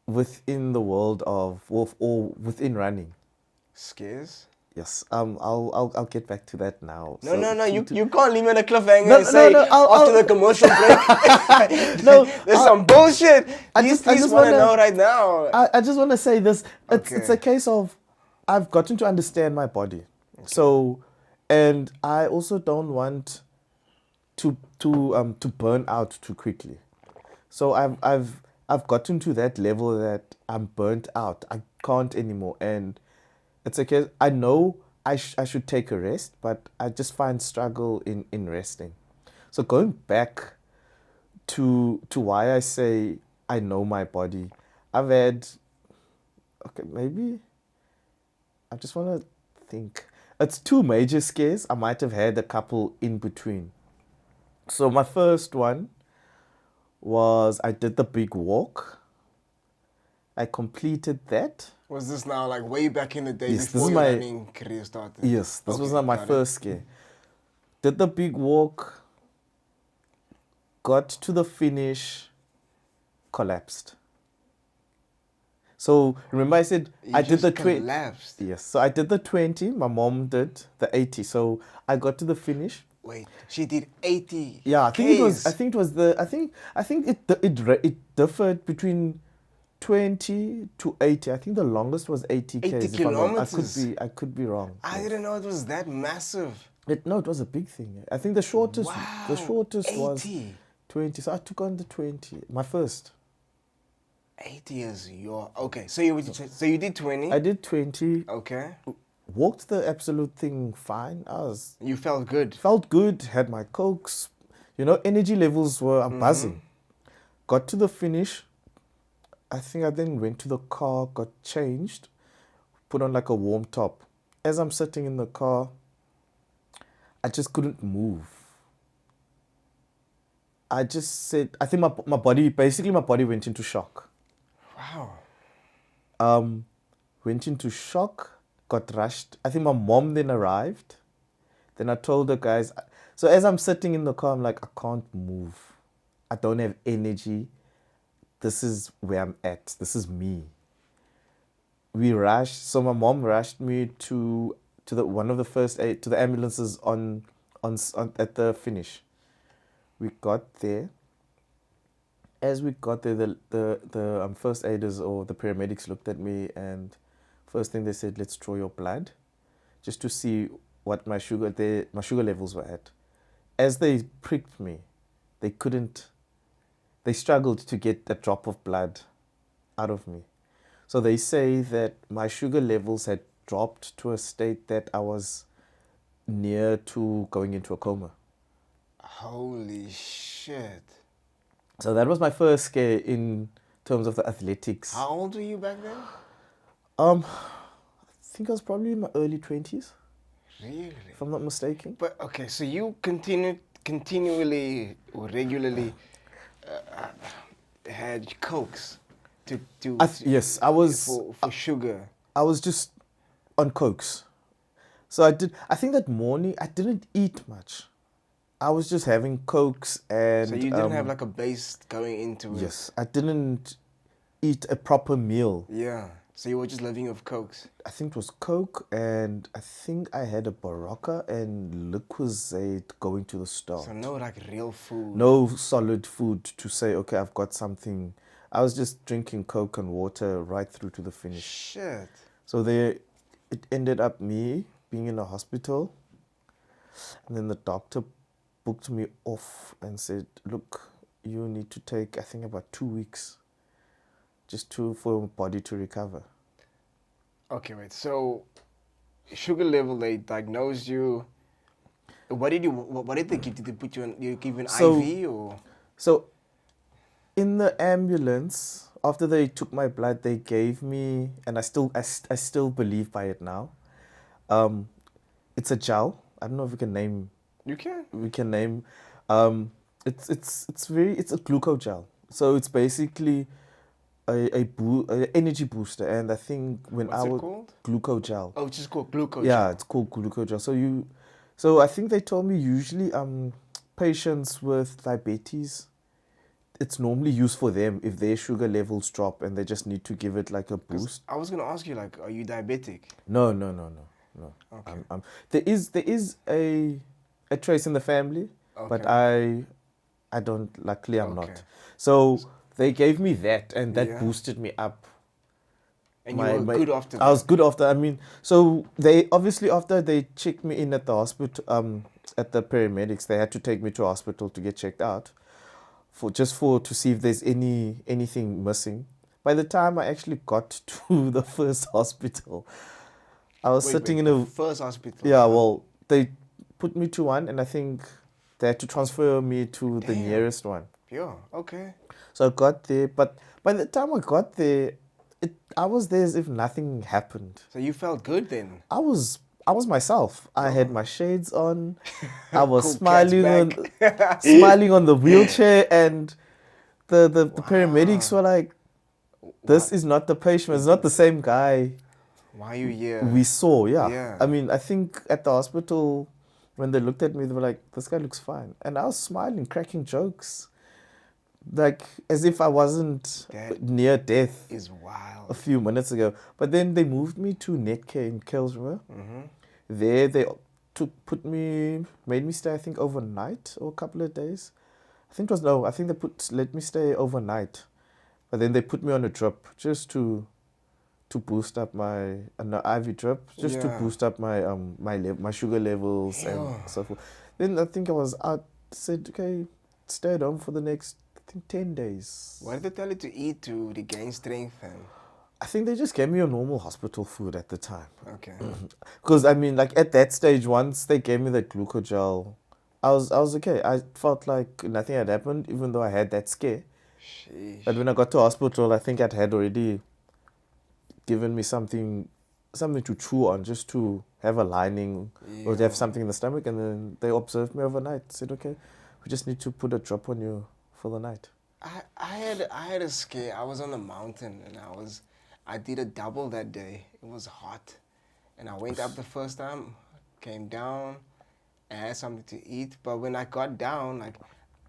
within the world or within running. Scares? Yes. I'll get back to that now. No. You can't leave me on a cliffhanger and say after the commercial break. No, there's some bullshit. I just want to know right now. I just want to say this. Okay. It's a case of I've gotten to understand my body. Okay. So, and I also don't want to burn out too quickly. So I've gotten to that level that I'm burnt out. I can't anymore, and it's a case. I know I should take a rest, but I just find struggle in resting. So going back to why I say I know my body, I've had. Okay, maybe. I just want to think. It's two major scares. I might have had a couple in between. So my first one was I did the big walk. I completed that. Was this now like way back in the day Yes, this before is your my- running career started? Yes, this was Okay, not my got it. first scare. Did the big walk, got to the finish, collapsed. So remember I said You I did just the 20. collapsed. Yes, so I did the 20. My mom did the 80. So I got to the finish. Wait, she did 80. Yeah, I think it was. I Ks. think it was the. I think it differed between 20 to 80. I think the longest was 80 k's. 80 if I'm wrong. kilometers. I could be wrong. I didn't know it was that massive. No, it was a big thing. I think the shortest. Wow. The shortest 80. was 20. So I took on the 20. My first. 80 is your okay. So you did 20. I did 20. Okay. Walked the absolute thing fine. You felt good. Felt good. Had my cokes. Energy levels were buzzing. Got to the finish. I think I then went to the car, got changed, put on like a warm top. As I'm sitting in the car, I just couldn't move. I just said, I think my body went into shock. Wow. Went into shock, got rushed. I think my mom then arrived. Then I told the guys, so as I'm sitting in the car, I'm like, I can't move. I don't have energy. This is where I'm at. This is me. We rushed. So my mom rushed me to one of the first aid, to the ambulances on at the finish. We got there. As we got there, the first aiders or the paramedics looked at me, and first thing they said, let's draw your blood, just to see what my sugar levels were at. As they pricked me, they struggled to get a drop of blood out of me. So they say that my sugar levels had dropped to a state that I was near to going into a coma. Holy shit. So that was my first scare in terms of the athletics. How old were you back then? I think I was probably in my early 20s, Really? if I'm not mistaken. But okay, so you continually or regularly had cokes Yes, I was. for sugar. I was just on cokes. So I think that morning I didn't eat much. I was just having cokes and. So you didn't have like a base going into it. Yes, I didn't eat a proper meal. Yeah. So you were just living off cokes. I think it was coke, and I think I had a Baraka and Lucozade going to the store. So no like real food. No solid food to say, okay, I've got something. I was just drinking coke and water right through to the finish. Shit. So it ended up me being in a hospital, and then the doctor booked me off and said, look, you need to take, I think, about 2 weeks just for your body to recover. Okay, wait. So sugar level, they diagnosed you. What did they give? Did they put you on? You give an IV or? So in the ambulance, after they took my blood, they gave me, and I still believe by it now. It's a gel. I don't know if we can name. You can. We can name. It's a glucose gel. So it's basically a energy booster, and I think when What's it called? Glucose gel. Oh, it's just called glucose. Yeah, it's called glucose gel. So I think they told me usually patients with diabetes, it's normally used for them if their sugar levels drop and they just need to give it like a boost. I was gonna ask you, like, are you diabetic? No. Okay. There is a trace in the family, but Okay. I don't. Luckily, I'm Okay. not. So they gave me that, and that Yeah. boosted me up. And you were good after that. I was good after. I mean, so they obviously after they checked me in at the hospital, at the paramedics, they had to take me to hospital to get checked out, to see if there's anything missing. By the time I actually got to the first hospital, I was sitting in a first hospital. Yeah, well, they put me to one, and I think they had to transfer me to the nearest one. Yeah. Okay. So I got there, but by the time I got there, I was there as if nothing happened. So you felt good then. I was I was myself. I had my shades on. I was Cool cat's smiling on, back. smiling on the wheelchair, and the paramedics were like, "This is not the patient. It's not the same guy Why are you here? we saw." Yeah. Yeah. I mean, I think at the hospital, when they looked at me, they were like, "This guy looks fine," and I was smiling, cracking jokes, like as if I wasn't That near death is a wild. few minutes ago. But then they moved me to Netcare in Kelsriver. Mm-hmm. There they made me stay, I think, overnight or a couple of days. I think they let me stay overnight, but then they put me on a drip just to boost up an IV drip, just to Yeah. boost up my sugar levels Yeah. and so forth. Then I think I was out. Said, okay, stay at home for the next, I think, 10 days. What did they tell you to eat to regain strength? And I think they just gave me a normal hospital food at the time. okay. Because I mean, like at that stage, once they gave me the glucogel, I was okay. I felt like nothing had happened, even though I had that scare. Sheesh. But when I got to hospital, I think I'd had already given me something to chew on, just to have a lining or to have Yeah. something in the stomach. And then they observed me overnight. Said, okay, we just need to put a drop on you for the night. I had a scare. I was on a mountain and I did a double that day. It was hot, and I went up the first time, came down, and had something to eat. But when I got down, like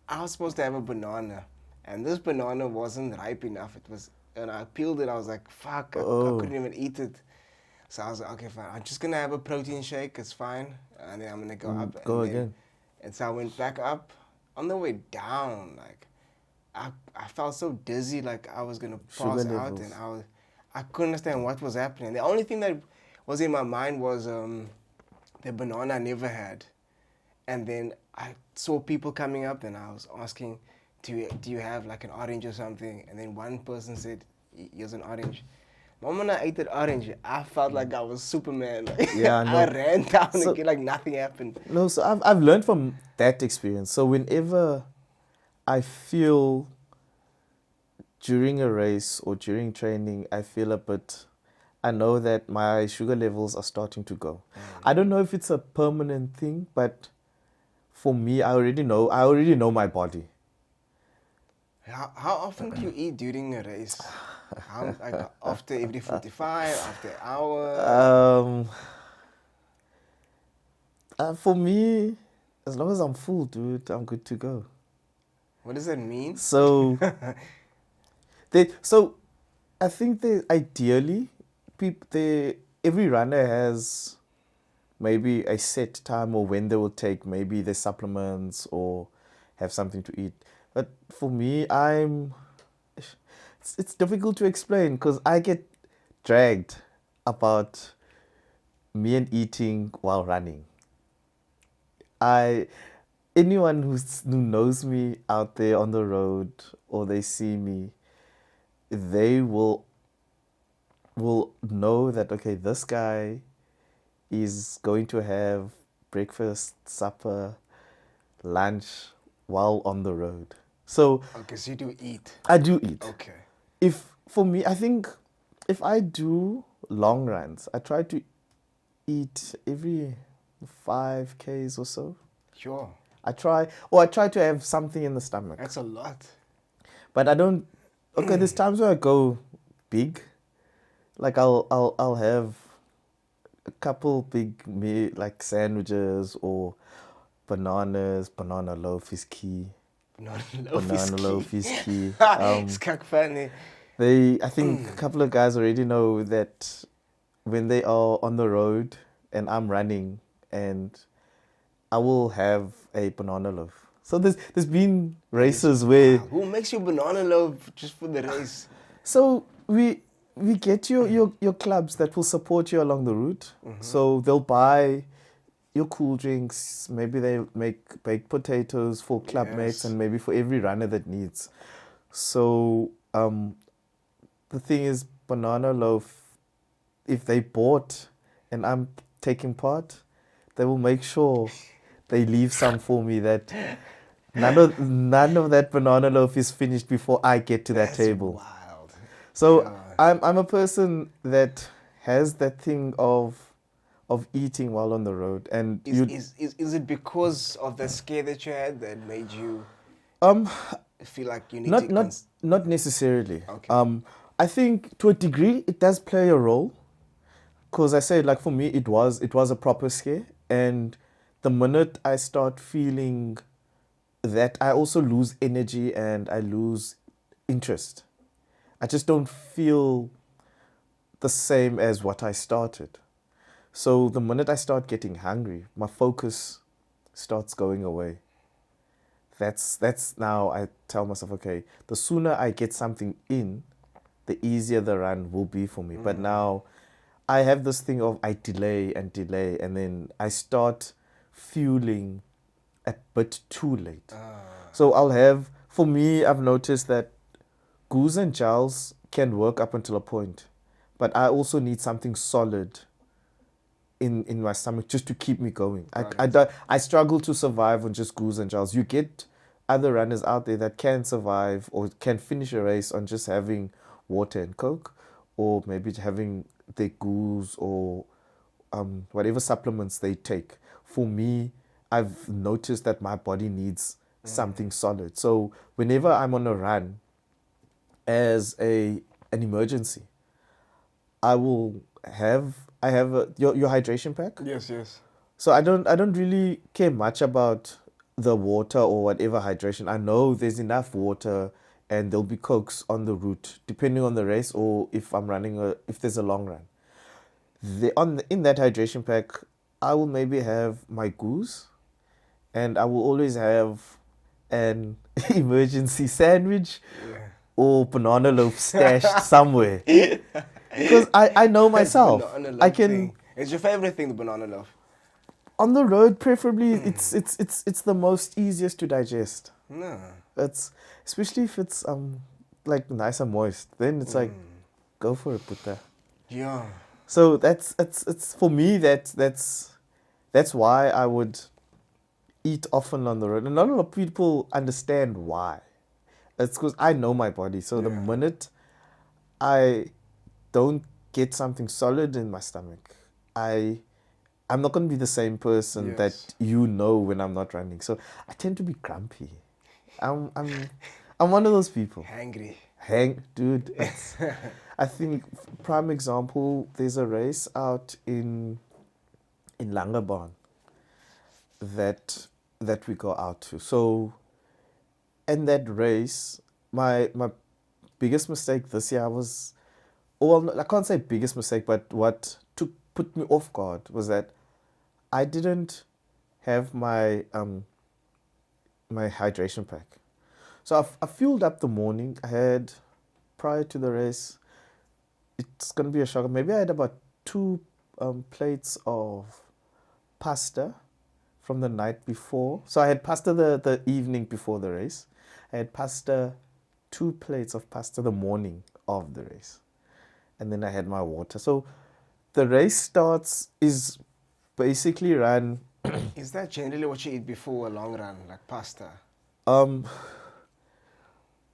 I was supposed to have a banana, and this banana wasn't ripe enough. It was, and I peeled it. I was like, fuck, I couldn't even eat it. So I was like, okay, fine. I'm just gonna have a protein shake. It's fine, and then I'm gonna go up. Go and then- again. And so I went back up. On the way down, like I felt so dizzy, like I was gonna pass Sugar out, levels. and I couldn't understand what was happening. The only thing that was in my mind was the banana I never had, and then I saw people coming up, and I was asking, do you have like an orange or something? And then one person said, here's an orange. The moment I ate that orange, I felt like I was Superman. Yeah, I know. I ran down So- again like nothing happened. No, so I've learned from that experience. So whenever I feel during a race or during training, I feel I know that my sugar levels are starting to go. I don't know if it's a permanent thing, but for me, I already know my body. How often do you eat during a race? Like after every 45, after an hour? For me, as long as I'm full, dude, I'm good to go. What does that mean? So, I think ideally, every runner has maybe a set time or when they will take maybe their supplements or have something to eat. But for me, it's difficult to explain because I get dragged about me and eating while running. Anyone who knows me out there on the road or they see me, they will know that, okay, this guy is going to have breakfast, supper, lunch while on the road. So Okay, so you do eat. I do eat. Okay. For me, I think if I do long runs, I try to eat every 5Ks or so. Sure. I try to have something in the stomach. That's a lot. But I don't. Okay, there's times where I go big. Like I'll have a couple big like sandwiches or bananas. Banana loaf is key. Banana loaf is key. It's kind of funny. I think a couple of guys already know that when they are on the road and I'm running, and I will have a banana loaf. So there's been races where Who makes you banana loaf just for the race? so we get your clubs that will support you along the route. So they'll buy your cool drinks. Maybe they make baked potatoes for club mates Yes. and maybe for every runner that needs. So the thing is, banana loaf, if they bought and I'm taking part, they will make sure they leave some for me, that none of that banana loaf is finished before I get to that That's table. wild. So Yeah. I'm a person that has that thing of of eating while on the road. And Is it because of the scare that you had that made you um feel like you need not to not necessarily. Okay. I think to a degree it does play a role, because I say, like, for me it was a proper scare, and the minute I start feeling that, I also lose energy and I lose interest. I just don't feel the same as what I started. So the minute I start getting hungry, my focus starts going away. That's now I tell myself, okay, the sooner I get something in, the easier the run will be for me. But now I have this thing of I delay and delay, and then I start fueling a bit too late. So for me, I've noticed that goos and gels can work up until a point, but I also need something solid in my stomach just to keep me going. I struggle to survive on just goos and gels. You get other runners out there that can survive or can finish a race on just having water and coke, or maybe having their goos or whatever supplements they take. For me, I've noticed that my body needs something solid. So whenever I'm on a run, as an emergency, I have your hydration pack. Yes, yes. So I don't really care much about the water or whatever hydration. I know there's enough water and there'll be cokes on the route depending on the race, or if I'm running if there's a long run. In that hydration pack, I will maybe have my goose, and I will always have an emergency sandwich or banana loaf stashed somewhere. Because I know myself. Banana loaf I can thing. It's your favorite thing, the banana loaf. on the road preferably. It's the most easiest to digest. No. It's especially if it's like nice and moist. Then it's like, go for it, Puta. Yeah. So it's for me, that's why I would eat often on the road. And not a lot of people understand why. It's because I know my body. So the minute I don't get something solid in my stomach, I'm not going to be the same person that when I'm not running. So I tend to be grumpy. I'm one of those people. Hangry. Dude. I think prime example. There's a race out in Langebaan that we go out to. So in that race, my biggest mistake this year was, well, I can't say biggest mistake, but what put me off guard was that I didn't have my my hydration pack. So I fueled up the morning. I had, prior to the race, it's gonna be a shocker. Maybe I had about 2 plates of pasta from the night before. So I had pasta the evening before the race. I had pasta, 2 plates of pasta the morning of the race. And then I had my water. So the race is basically run. Is that generally what you eat before a long run, like pasta?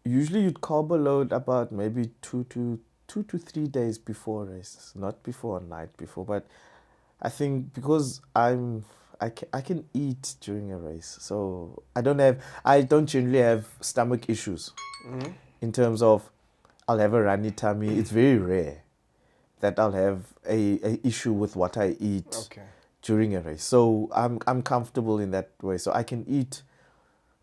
Usually you'd carb load about maybe 2 to 3 days before races, not before, a night before. But I think because I can eat during a race, so I don't generally have stomach issues. In terms of, I'll have a runny tummy. It's very rare that I'll have a issue with what I eat during a race. So I'm comfortable in that way. So I can eat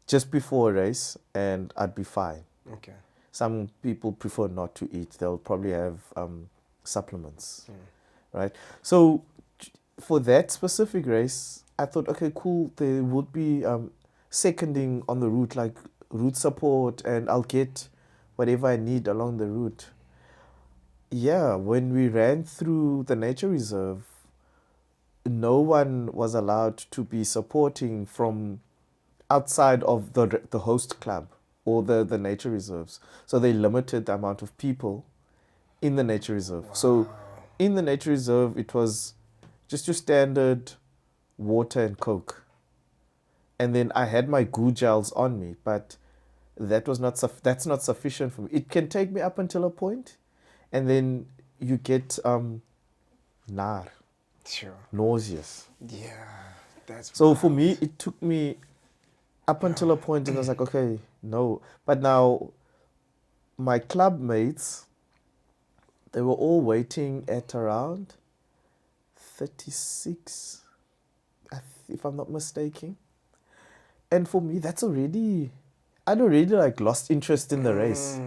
just before a race and I'd be fine. Okay. Some people prefer not to eat. They'll probably have supplements, right? So for that specific race, I thought, okay, cool. There would be seconding on the route, like route support, and I'll get whatever I need along the route. Yeah, when we ran through the nature reserve, no one was allowed to be supporting from outside of the host club or the nature reserves. So they limited the amount of people in the nature reserve. Wow. So in the nature reserve, it was just your standard water and coke. And then I had my goo gels on me, but that's not sufficient for me. It can take me up until a point, and then you get nar. Sure. nauseous. Yeah, that's So for wild. me, it took me up until a point, and I was like, okay, no. But now my club mates, they were all waiting at around 36, if I'm not mistaken. And for me, that's already, I'd already like lost interest in the race.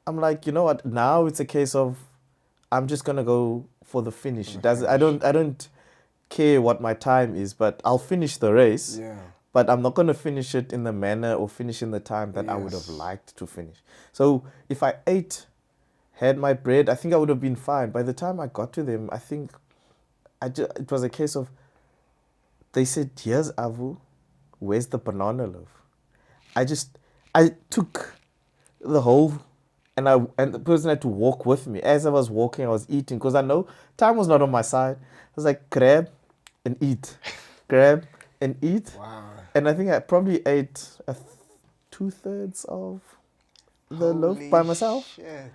I'm like, you know what? Now it's a case of I'm just gonna go for the finish. It doesn't. I don't care what my time is, but I'll finish the race. Yeah. But I'm not gonna finish it in the manner or finish in the time that I would have Yes. liked to finish. So if I had my bread, I think I would have been fine. By the time I got to them, I think it was a case of they said, "Here's Avu, where's the banana loaf?" I took the whole, and the person had to walk with me. As I was walking, I was eating because I know time was not on my side. I was like, grab and eat, grab and eat. Wow. And I think I probably ate 2/3 of the loaf Holy by myself. shit.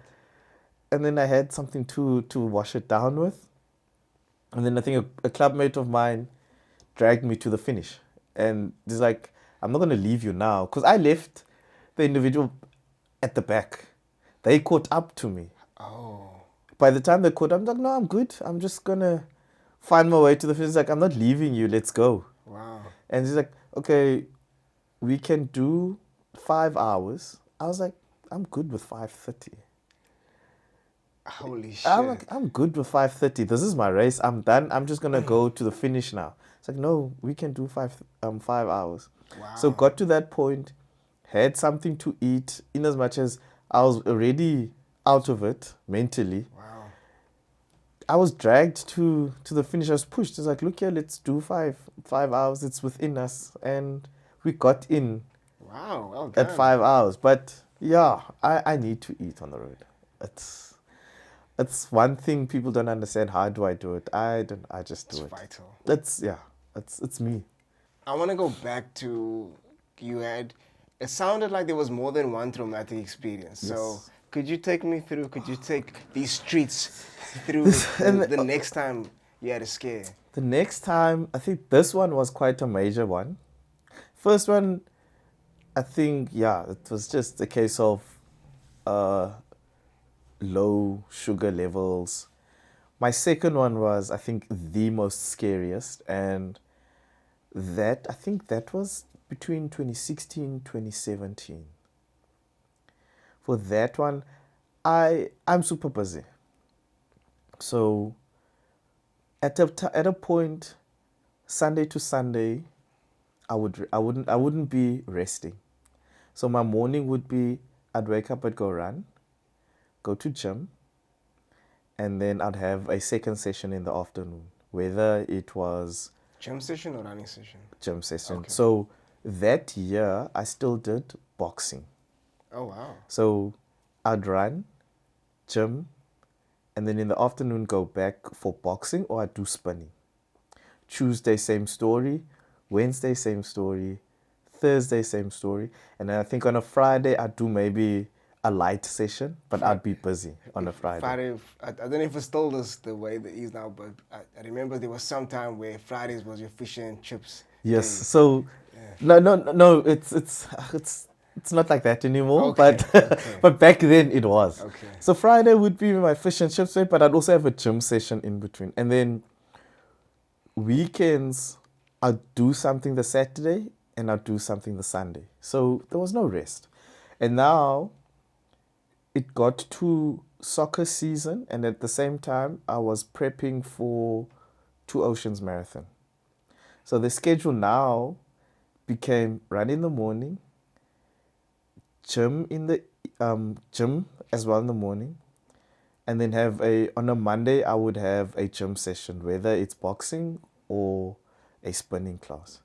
And then I had something to wash it down with. And then I think a clubmate of mine dragged me to the finish. And he's like, I'm not going to leave you now. Because I left the individual at the back. They caught up to me. Oh. By the time they caught up, I'm like, no, I'm good. I'm just going to find my way to the finish. He's like, I'm not leaving you. Let's go. Wow. And he's like, okay, we can do 5 hours. I was like, I'm good with 5:30. Holy shit. I'm like, I'm good with 5:30. This is my race. I'm done. I'm just gonna go to the finish now. It's like, no, we can do 5 hours. Wow. So got to that point, had something to eat. In as much as I was already out of it mentally, Wow. I was dragged to the finish. I was pushed. It's like, look here, let's do 5 hours. It's within us, and we got in Wow. Well at done. 5 hours. But yeah, I need to eat on the road. It's one thing people don't understand. How do I do it? I don't. I just do It's it. vital. It's me. I want to go back to it sounded like there was more than one traumatic experience. So Yes. could you take me through, could you take these streets through And the next time you had a scare? The next time, I think this one was quite a major one. First one, I think, yeah, it was just a case of low sugar levels. My second one was, I think, the most scariest, and I think that was between 2016 2017. For that one, I'm super busy. So at a point, Sunday to Sunday, I wouldn't be resting. So my morning would be, I'd wake up and go run, go to gym, and then I'd have a second session in the afternoon, whether it was Gym session or running session? gym session. Okay. So that year, I still did boxing. Oh, wow. So I'd run, gym, and then in the afternoon go back for boxing, or I'd do spinning. Tuesday, same story. Wednesday, same story. Thursday, same story. And then I think on a Friday, I'd do maybe a light session, but I'd be busy on a Friday. I don't know if it's still the way that it is now, but I remember there was some time where Fridays was your fish and chips. Yes. day. So no. It's not like that anymore. Okay, But okay. but back then it was. Okay. So Friday would be my fish and chips day, but I'd also have a gym session in between. And then weekends, I'd do something the Saturday and I'd do something the Sunday. So there was no rest. And now it got to soccer season, and at the same time, I was prepping for Two Oceans Marathon. So the schedule now became run in the morning, gym gym as well in the morning, and then on a Monday I would have a gym session, whether it's boxing or a spinning class.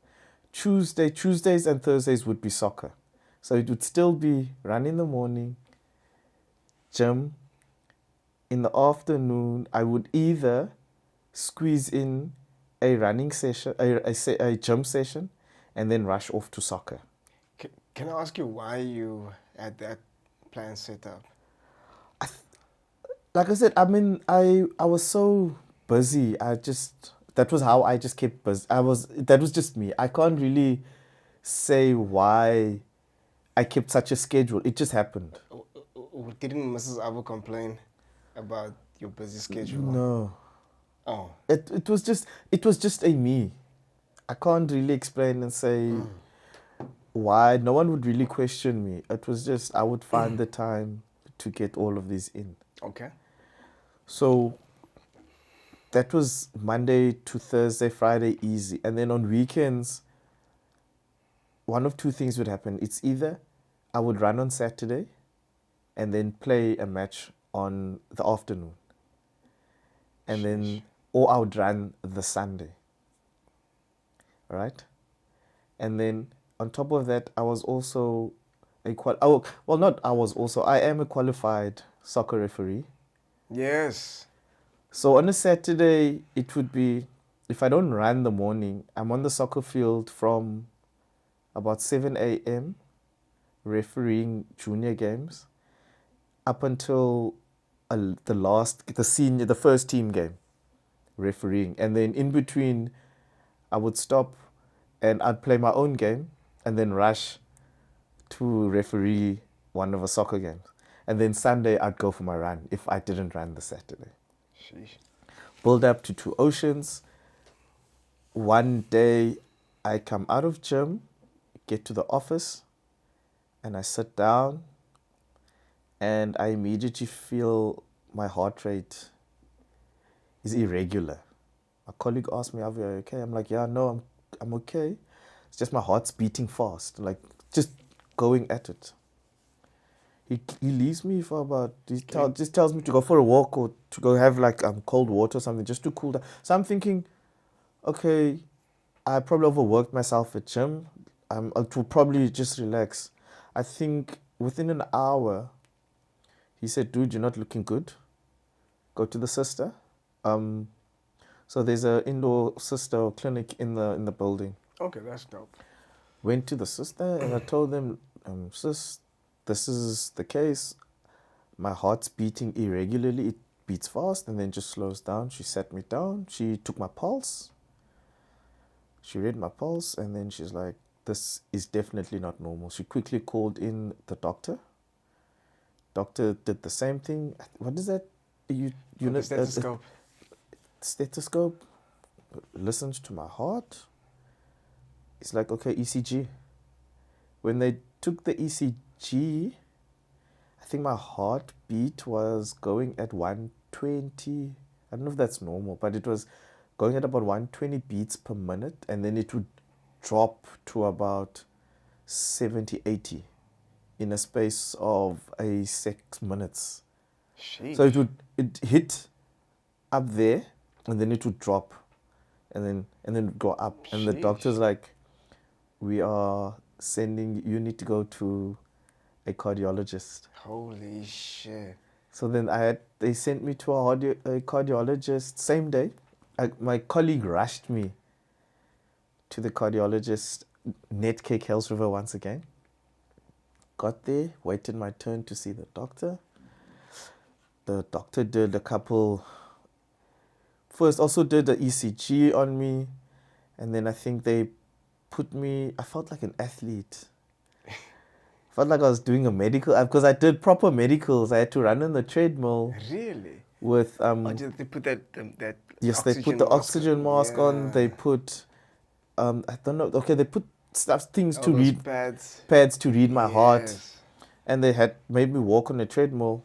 Tuesdays and Thursdays would be soccer. So it would still be run in the morning, gym. In the afternoon, I would either squeeze in a running session, a gym session, and then rush off to soccer. Can I ask you why you had that plan set up? Like I said, I mean, I was so busy. That was how I just kept busy. That was just me. I can't really say why I kept such a schedule. It just happened. Didn't Mrs. Avu complain about your busy schedule? No. Oh. It was just a me. I can't really explain and say why. No one would really question me. It was just I would find the time to get all of these in. Okay. So that was Monday to Thursday, Friday easy. And then on weekends, one of two things would happen. It's either I would run on Saturday and then play a match on the afternoon. And then, or I would run the Sunday. All right? And then on top of that, I was also I am a qualified soccer referee. Yes. So on a Saturday, it would be, if I don't run in the morning, I'm on the soccer field from about 7 a.m. refereeing junior games up until the first team game refereeing. And then in between, I would stop and I'd play my own game and then rush to referee one of the soccer games. And then Sunday, I'd go for my run if I didn't run the Saturday. Sheesh. Build up to 2 Oceans. One day, I come out of gym, get to the office, and I sit down, and I immediately feel my heart rate is irregular. A colleague asked me, "Are you okay?" I'm like, "Yeah, no, I'm okay. It's just my heart's beating fast, like just going at it." He leaves me for about, just tells me to go for a walk or to go have like cold water or something just to cool down. So I'm thinking, okay, I probably overworked myself at gym. To probably just relax. I think within an hour, he said, "Dude, you're not looking good. Go to the sister." So there's a indoor sister clinic in the building. Okay, that's dope. Went to the sister and I told them, "Sis, this is the case. My heart's beating irregularly. It beats fast and then just slows down." She sat me down. She took my pulse. She read my pulse and then she's like, "This is definitely not normal." She quickly called in the doctor. Doctor did the same thing. What is that? The stethoscope. Stethoscope. Listened to my heart. It's like, okay, ECG. When they took the ECG, I think my heartbeat was going at 120. I don't know if that's normal, but it was going at about 120 beats per minute, and then it would drop to about 70, 80 in a space of 6 minutes. Sheesh. So it hit up there, and then it would drop, and then go up. And the doctor's like, "We are sending, you need to go to a cardiologist." Holy shit. So then they sent me to a cardiologist same day. My colleague rushed me to the cardiologist, Netcake Hills River once again. Got there, waited my turn to see the doctor. The doctor did also did the ECG on me, and then I think they put me, I felt like an athlete. Felt like I was doing a medical, because I did proper medicals. I had to run on the treadmill. Really? With Did they put that yes, they put the oxygen mask on. They put I don't know. Okay, they put things to read pads to read my heart, and they had made me walk on a treadmill.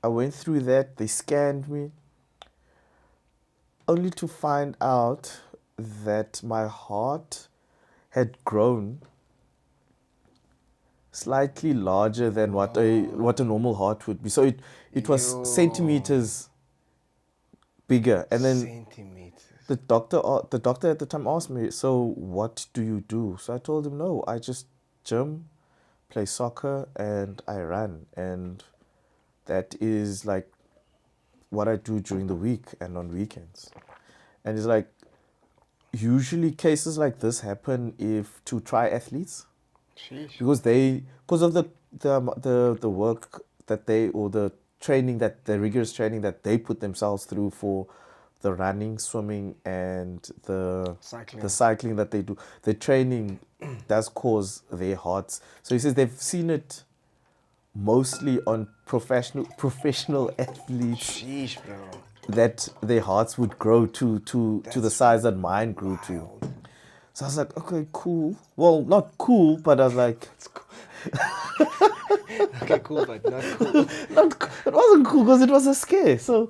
I went through that. They scanned me, only to find out that my heart had grown slightly larger than what a normal heart would be. So it was centimeters bigger. And then the doctor at the time asked me, "So what do you do?" So I told him, "No, I just gym, play soccer, and I run. And that is like what I do during the week and on weekends." And he's like, usually cases like this happen to triathletes. Sheesh. Because of the work that the rigorous training that they put themselves through for the running, swimming, and the Cycling. the cycling that they do, the training does cause their hearts. So he says they've seen it mostly on professional athletes Sheesh, bro. that their hearts would grow to the That's size that mine grew to. Wild. So I was like, okay, cool. Well, not cool, but I was like, It's cool. Okay, cool, but not cool. it wasn't cool because it was a scare. So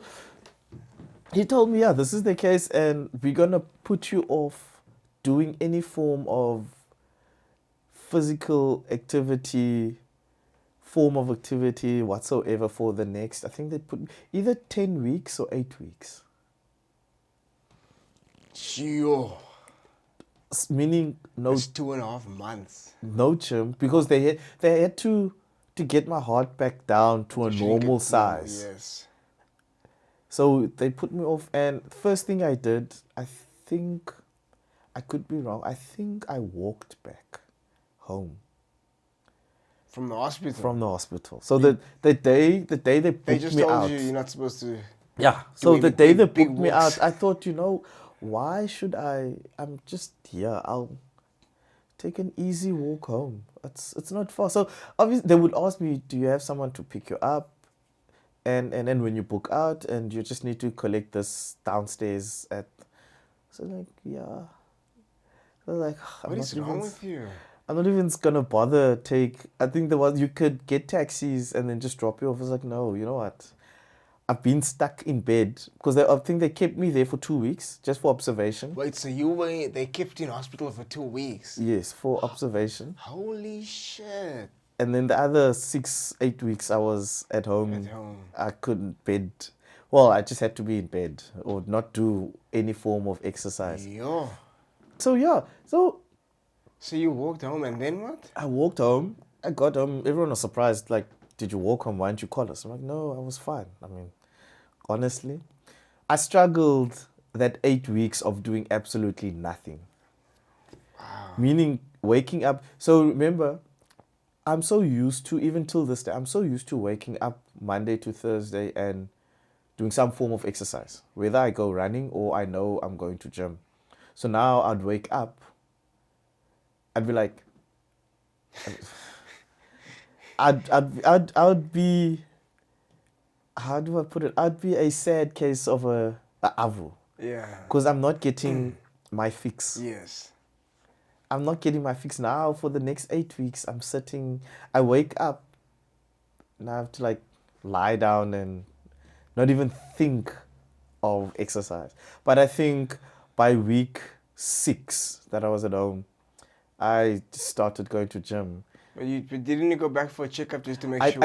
he told me, yeah, this is the case, and we're gonna put you off doing any form of physical activity, form of activity whatsoever for the next. I think they put either 10 weeks or 8 weeks. Sure. Meaning It's 2.5 months. no gym, because they had to get my heart back down to a You shouldn't normal get- size. Yes. So they put me off, and first thing I did, I think, I could be wrong, I think I walked back home From the hospital. from the hospital. So the day they they booked just me told out. you you're not supposed to. Yeah. So any the day they big booked me walks. out, I thought, why should I'm just here. I'll take an easy walk home. It's not far. So obviously they would ask me, do you have someone to pick you up? And then when you book out, and you just need to collect this downstairs at. So like, yeah. So like, What is wrong with you? I'm not even gonna bother I think there was, you could get taxis and then just drop you off. I was like, no, you know what? I've been stuck in bed because I think they kept me there for 2 weeks just for observation. Wait, so they kept you in hospital for 2 weeks? Yes, for observation. Holy shit. And then the other 6-8 weeks I was at home. At home. I couldn't bed. Well, I just had to be in bed or not do any form of exercise. Yo. So yeah, So you walked home and then what? I walked home. I got home. Everyone was surprised. Like, did you walk home? Why didn't you call us? I'm like, no, I was fine. I mean, honestly, I struggled that 8 weeks of doing absolutely nothing. Wow. Meaning waking up. So remember, I'm so used to, even till this day, I'm so used to waking up Monday to Thursday and doing some form of exercise, whether I go running or I know I'm going to gym. So now I'd wake up, I'd be like, I'd be, how do I put it? I'd be a sad case of a Avu, Yeah. because I'm not getting my fix. Yes. I'm not getting my fix now. For the next 8 weeks, I'm sitting, I wake up, and I have to like lie down and not even think of exercise. But I think by week 6 that I was at home, I started going to gym. But didn't you go back for a checkup just to make I sure?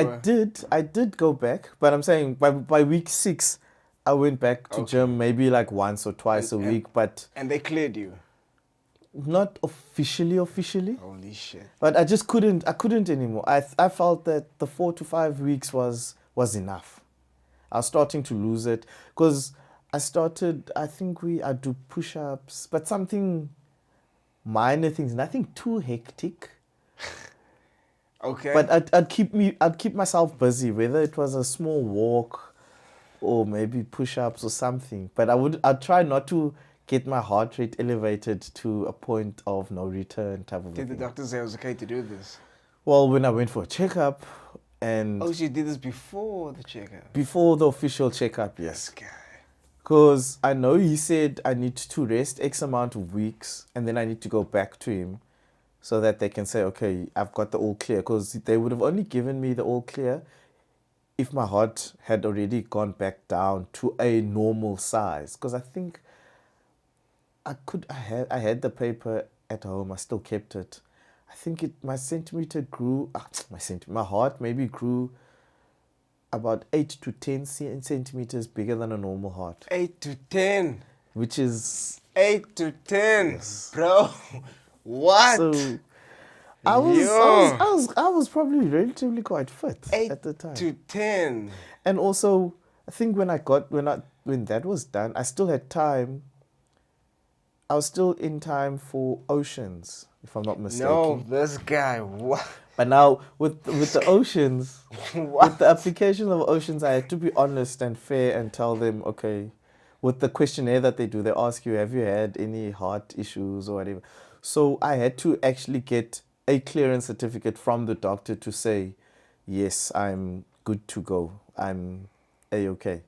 I did go back, but I'm saying by week 6, I went back to gym maybe like once or twice a week, but And they cleared you. not officially. Holy shit. But I just couldn't. I couldn't anymore. I felt that the 4 to 5 weeks was enough. I was starting to lose it because I started. I think I do push-ups, but something minor things, nothing too hectic. Okay. But I'd keep myself busy, whether it was a small walk or maybe push-ups or something. But I'd try not to get my heart rate elevated to a point of no return type of Did the thing. doctor say it was okay to do this? Well, when I went for a checkup, and Oh, so you did this before the checkup? before the official checkup, yes. This guy. Because I know he said I need to rest X amount of weeks and then I need to go back to him so that they can say, okay, I've got the all clear. Because they would have only given me the all clear if my heart had already gone back down to a normal size. Because I think I had the paper at home. I still kept it. I think my centimeter grew. My heart maybe grew about 8 to 10 centimeters bigger than a normal heart, 8 to 10. which is 8 to 10. Bro. What? so. I was probably relatively quite fit 8 at the time, to 10. and also I think when that was done, I still had time. I was still in time for Oceans, if I'm not mistaken. No, this guy. What? But now with the Oceans, with What? the application of Oceans, I had to be honest and fair and tell them, okay, with the questionnaire that they do, they ask you, have you had any heart issues or whatever. So I had to actually get a clearance certificate from the doctor to say, yes, I'm good to go. I'm A-okay.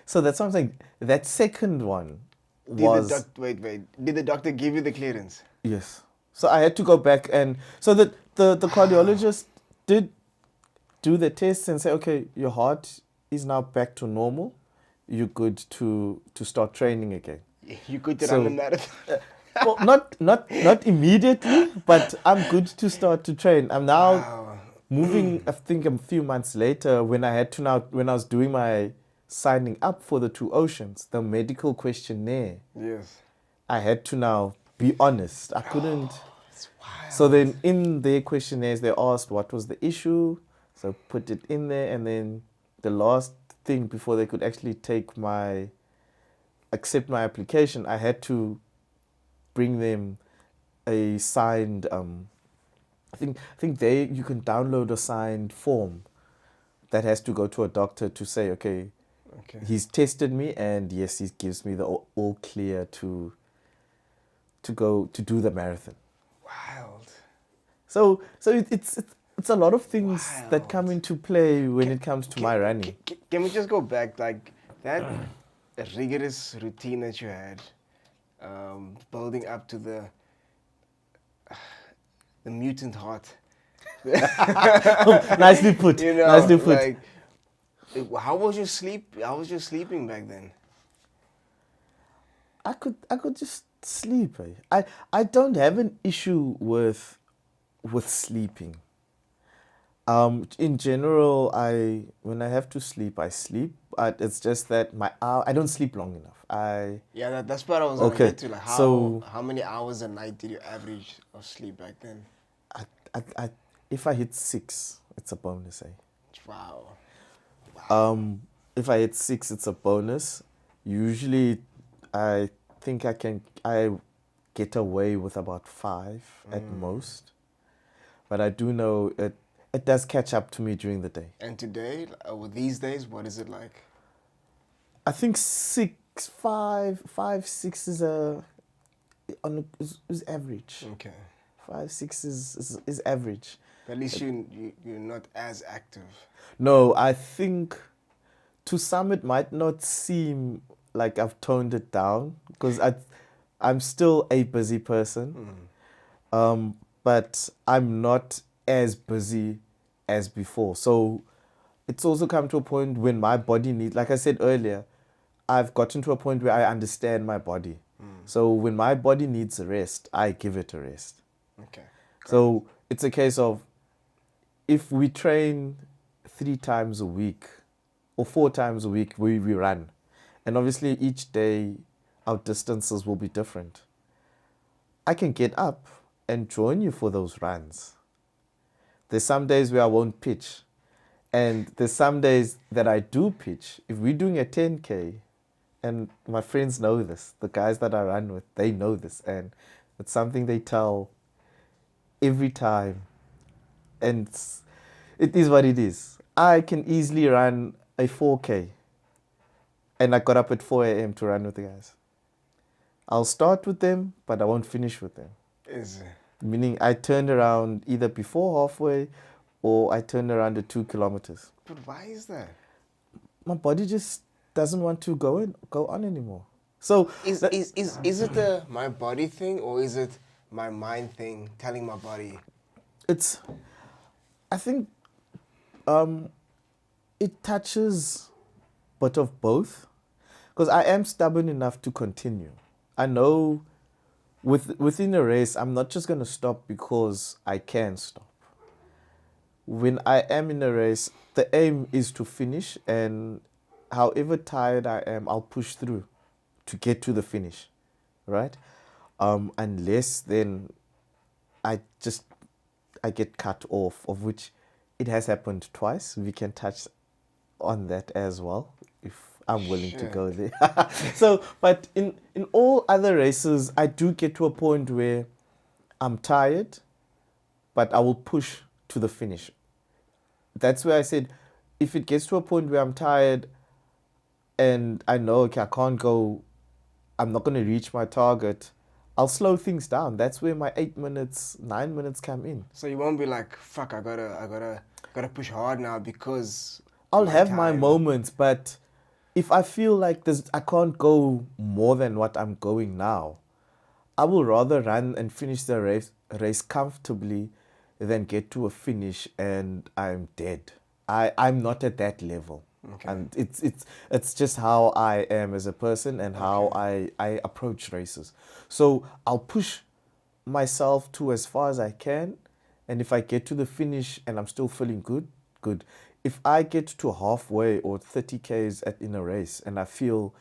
So that's what I'm saying. That second one was... Wait. Did the doctor give you the clearance? Yes. So I had to go back, and so the cardiologist did do the tests and say, okay, your heart is now back to normal. You're good to start training again. You could run a marathon. Well, not immediately, but I'm good to start to train. I'm now moving. I think a few months later, when I was doing my signing up for the Two Oceans, the medical questionnaire. Yes. I had to now be honest. I couldn't. It's wild. So then in their questionnaires, they asked what was the issue. So put it in there, and then the last thing before they could actually accept my application, I had to bring them a signed. I think you can download a signed form that has to go to a doctor to say, okay, he's tested me, and yes, he gives me the all clear to go to do the marathon. Wild. So it's a lot of things that come into play when it comes to my running. Can we just go back, like that rigorous routine that you had, building up to the mutant heart? Nicely put. You know, Nicely put. like, how was your sleep? How was your sleeping back then? I could just sleep. I don't have an issue with sleeping. In general, when I have to sleep, I sleep. It's just that I don't sleep long enough. Yeah, that's what I was gonna get to. Like, how many hours a night did you average of sleep back then? If I hit 6, it's a bonus. Wow. If I hit 6, it's a bonus. Usually, I think I get away with about 5 at most. But I do know it does catch up to me during the day. And today, with these days, what is it like? I think 6 is average. Okay. 5, 6 is average. At least you're not as active. No, I think to some it might not seem like I've toned it down, because I'm still a busy person. But I'm not as busy as before. So it's also come to a point when my body needs, like I said earlier, I've gotten to a point where I understand my body. So when my body needs a rest, I give it a rest. Okay. So it's a case of, if we train 3 times a week or 4 times a week, we run. And obviously each day our distances will be different. I can get up and join you for those runs. There's some days where I won't pitch. And there's some days that I do pitch. If we're doing a 10K, and my friends know this, the guys that I run with, they know this. And it's something they tell every time. And it is what it is. I can easily run a 4K. And I got up at 4 a.m. to run with the guys. I'll start with them, but I won't finish with them. Meaning I turned around either before halfway, or I turned around at 2 kilometers. But why is that? My body just doesn't want to go on anymore. So is it my body thing, or is it my mind thing telling my body? I think it touches but of both, because I am stubborn enough to continue. I know within a race, I'm not just going to stop because I can stop. When I am in a race, the aim is to finish, and however tired I am, I'll push through to get to the finish, right? Unless then I get cut off, of which it has happened twice. We can touch on that as well, if I'm willing to go there. So, but in all other races, I do get to a point where I'm tired, but I will push to the finish. That's where I said, if it gets to a point where I'm tired, and I know, okay, I can't go, I'm not going to reach my target, I'll slow things down. That's where my 8 minutes, 9 minutes come in. So you won't be like, fuck, I gotta push hard now because I'll my have my time. moments, but if I feel like I can't go more than what I'm going now, I will rather run and finish the race comfortably than get to a finish and I'm dead. I'm not at that level. Okay. And it's just how I am as a person and how Okay. I approach races. So I'll push myself to as far as I can, and if I get to the finish and I'm still feeling good, good. If I get to halfway or 30 k's in a race and I feel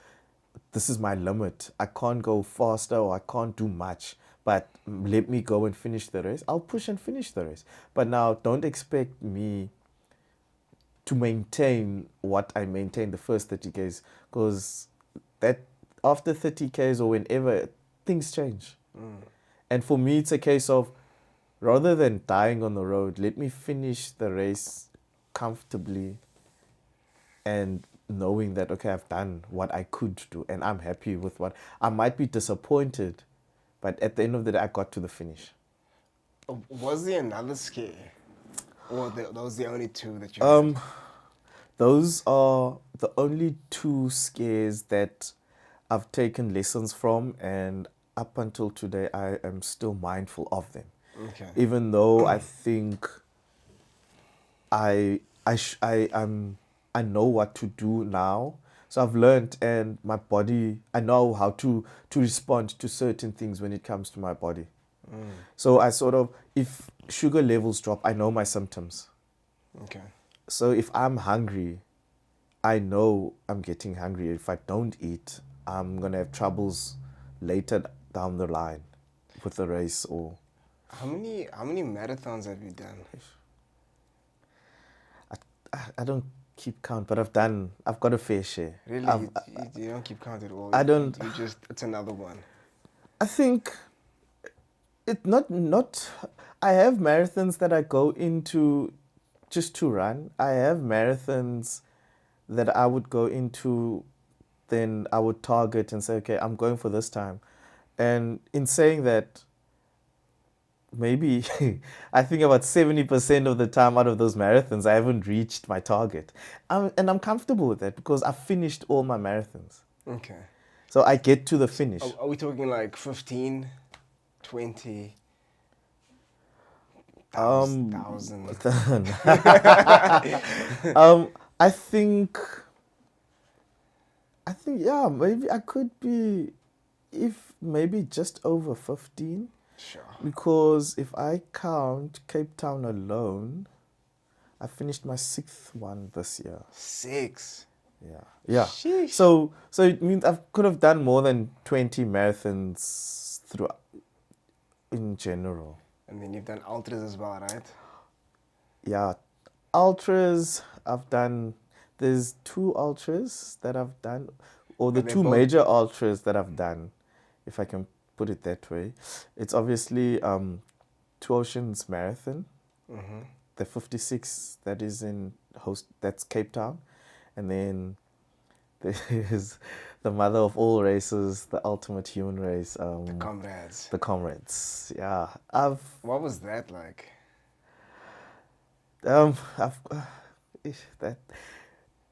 this is my limit, I can't go faster or I can't do much, but let me go and finish the race, I'll push and finish the race. But now don't expect me to maintain what I maintained the first 30 k's, because that after 30 k's or whenever, things change. And for me, it's a case of rather than dying on the road, let me finish the race comfortably and knowing that, okay, I've done what I could do and I'm happy with what I might be disappointed, but at the end of the day, I got to the finish. Was there another scare? Or those the only two that you had? Those are the only two scares that I've taken lessons from, and up until today, I am still mindful of them. Okay. Even though I think I know what to do now. So I've learned, and my body, I know how to respond to certain things when it comes to my body. So I sort of, if sugar levels drop, I know my symptoms. Okay. So if I'm hungry, I know I'm getting hungry. If I don't eat, I'm going to have troubles later down the line with the race. Or How many marathons have you done? I don't keep count, but I've got a fair share. Really? You don't keep count at all? I don't. You just, it's another one. I think it not. I have marathons that I go into just to run. I have marathons that I would go into, then I would target and say, okay, I'm going for this time. And in saying that, maybe I think about 70% of the time out of those marathons, I haven't reached my target. And I'm comfortable with that because I've finished all my marathons. Okay. So I get to the finish. Are we talking like 15, 20, 1,000? I think, yeah, maybe I could be, if maybe just over 15. Sure. Because if I count Cape Town alone, I finished my 6th one this year. 6? Yeah. Sheesh. So it means I could have done more than 20 marathons throughout in general. And then you've done ultras as well, right? Yeah. Ultras, I've done, there's 2 ultras that I've done, or the Are they 2 both- major ultras that I've done, if I can put it that way. It's obviously Two Oceans Marathon, the 56 that is that's Cape Town, and then there's the mother of all races, the ultimate human race, Comrades. the Comrades. Yeah, What was that like?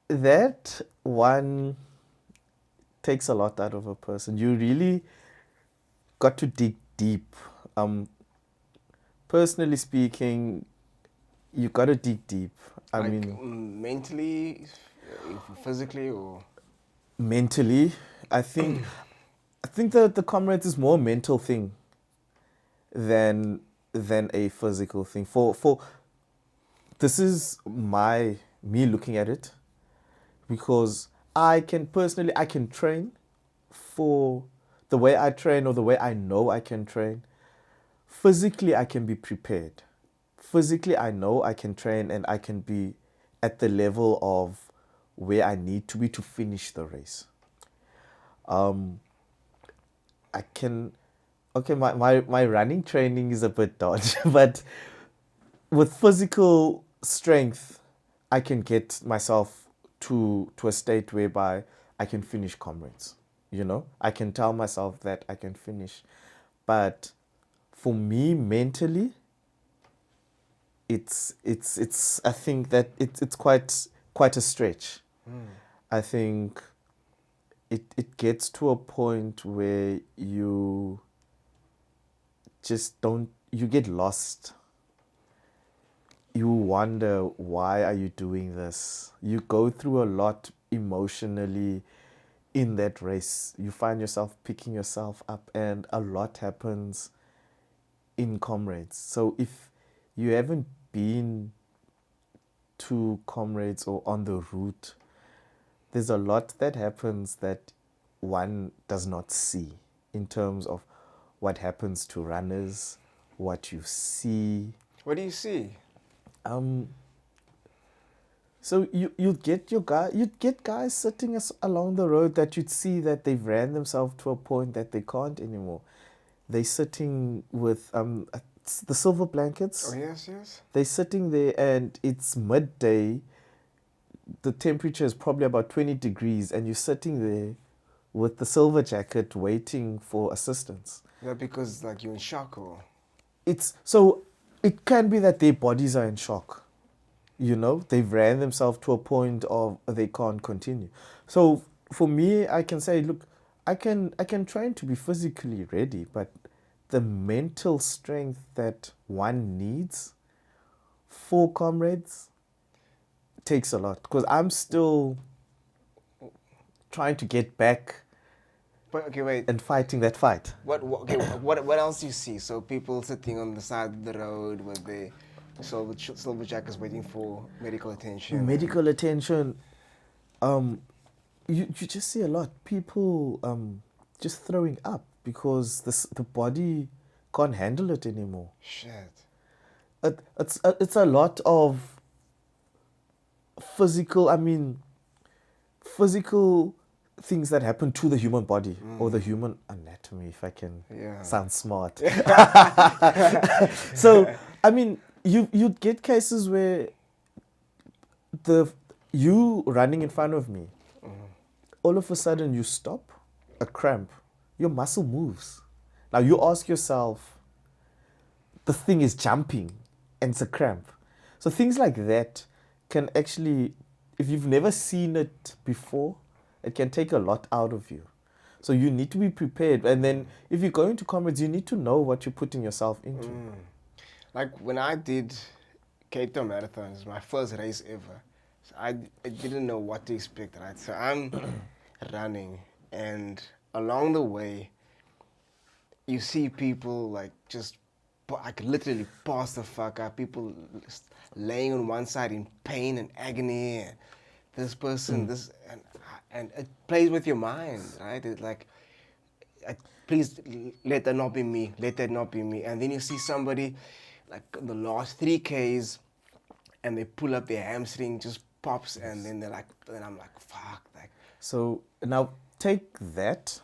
that one takes a lot out of a person. You really got to dig deep. Personally speaking, you got to dig deep. I mean, mentally, physically, or mentally, I think that the Comrades is more a mental thing than a physical thing. For this is me looking at it, because I can train for the way I train or the way I know I can train. Physically, I can be prepared. Physically, I know I can train and I can be at the level of where I need to be to finish the race. My running training is a bit dodgy, but with physical strength, I can get myself to a state whereby I can finish comrades. You know, I can tell myself that I can finish. But for me mentally, it's I think that it's quite a stretch. I think it gets to a point where you just don't, you get lost. You wonder, why are you doing this? You go through a lot emotionally in that race. You find yourself picking yourself up, and a lot happens in comrades. So if you haven't been to comrades or on the route, there's a lot that happens that one does not see in terms of what happens to runners, what you see. What do you see? So you'd get guys sitting along the road that you'd see that they've ran themselves to a point that they can't anymore. They're sitting with the silver blankets. Oh yes, yes. They're sitting there and it's midday. The temperature is probably about 20 degrees, and you're sitting there with the silver jacket waiting for assistance. Is that because like you're in shock or? It can be that their bodies are in shock. You know, they've ran themselves to a point of they can't continue. So for me, I can say, look, I can train to be physically ready, but the mental strength that one needs for comrades takes a lot, because I'm still trying to get back. But okay, wait. And fighting that fight. What else do you see? So people sitting on the side of the road with the silver jackets waiting for medical attention. Medical attention. You just see a lot. People just throwing up because the body can't handle it anymore. Shit. It's a lot of physical things that happen to the human body or the human anatomy, if I can sound smart. So, you'd get cases where you running in front of me, all of a sudden you stop, a cramp, your muscle moves. Now you ask yourself, the thing is jumping and it's a cramp. So things like that can actually, if you've never seen it before, it can take a lot out of you. So you need to be prepared. And then if you're going to comrades, you need to know what you're putting yourself into. Like when I did Cape Town Marathon, it was my first race ever. So I didn't know what to expect, right? So I'm running, and along the way, you see people like just literally pass the fuck up. People laying on one side in pain and agony, and this person, and it plays with your mind, right? It's like, please let that not be me. Let that not be me. And then you see somebody like the last 3Ks, and they pull up their hamstring, just pops, and then I'm like, fuck. Like, so now take that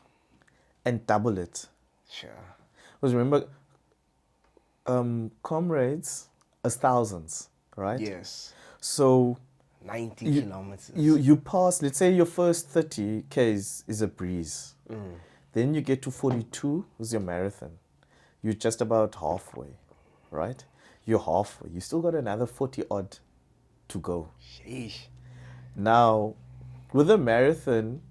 and double it. Sure. Because remember, comrades is thousands, right? Yes. So 90 kilometers. You pass, let's say your first 30 Ks is a breeze. Then you get to 42 is your marathon. You're just about halfway, right? You're halfway. You still got another 40 odd to go. Sheesh. Now, with a marathon,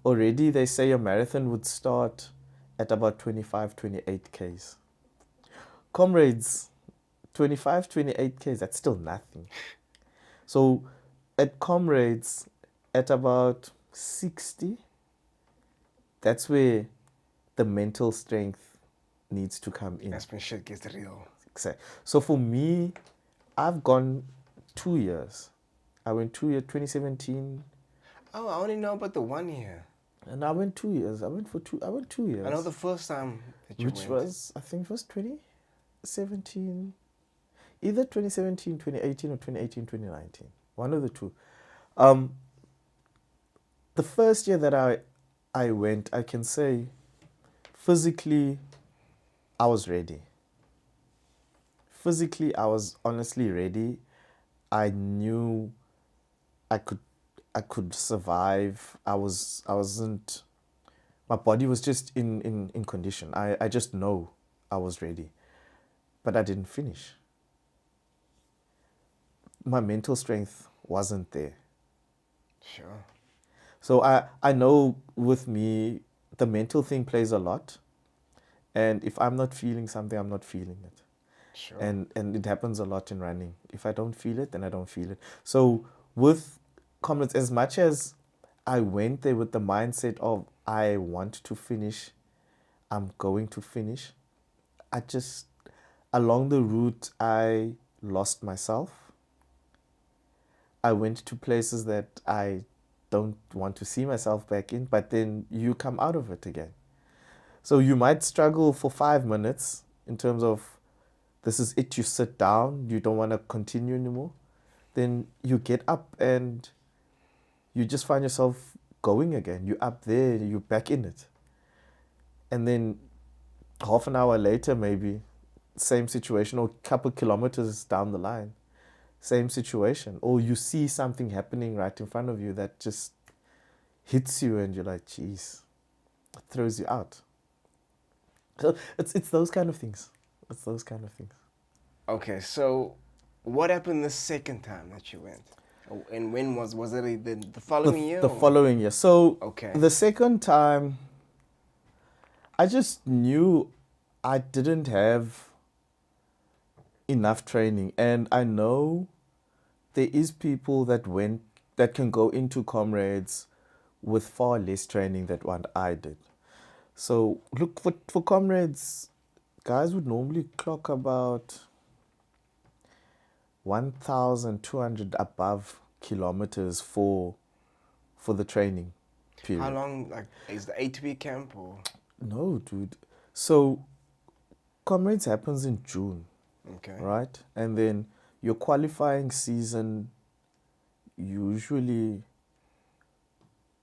already they say a marathon would start at about 25, 28 Ks. Comrades, 25, 28 Ks, that's still nothing. So at comrades, at about 60, that's where the mental strength needs to come in. That's when shit gets real. Exactly. So for me, I've gone 2 years. I went 2 years, 2017. Oh, I only know about the 1 year. And I went 2 years. I went 2 years. I know the first time that you went. Which was, I think it was 2017. Either 2017, 2018 or 2018, 2019. One of the two. The first year that I went, I can say physically I was ready. Physically I was honestly ready. I knew I could I could survive. I wasn't, my body was just in condition. I just know I was ready, but I didn't finish. My mental strength wasn't there. Sure. So I know with me, the mental thing plays a lot. And if I'm not feeling something, I'm not feeling it. Sure. And it happens a lot in running. If I don't feel it, then I don't feel it. So with comrades, as much as I went there with the mindset of I want to finish, I'm going to finish, I just, along the route, I lost myself. I went to places that I don't want to see myself back in, but then you come out of it again. So you might struggle for 5 minutes in terms of this is it, you sit down, you don't want to continue anymore. Then you get up and you just find yourself going again. You're up there, you're back in it. And then half an hour later, maybe, same situation, or a couple kilometers down the line, same situation. Or you see something happening right in front of you that just hits you and you're like, geez, it throws you out. So it's those kind of things. It's those kind of things. Okay, so what happened the second time that you went? Oh, and when was it the following year? The or- following year. So Okay. the second time, I just knew I didn't have enough training, and I know there is people that can go into comrades with far less training than what I did. So look, for comrades, guys would normally clock about 1,200 above kilometers for the training period. How long, like, is the 8-week camp or? No, dude. So comrades happens in June, Okay. right? And then your qualifying season usually,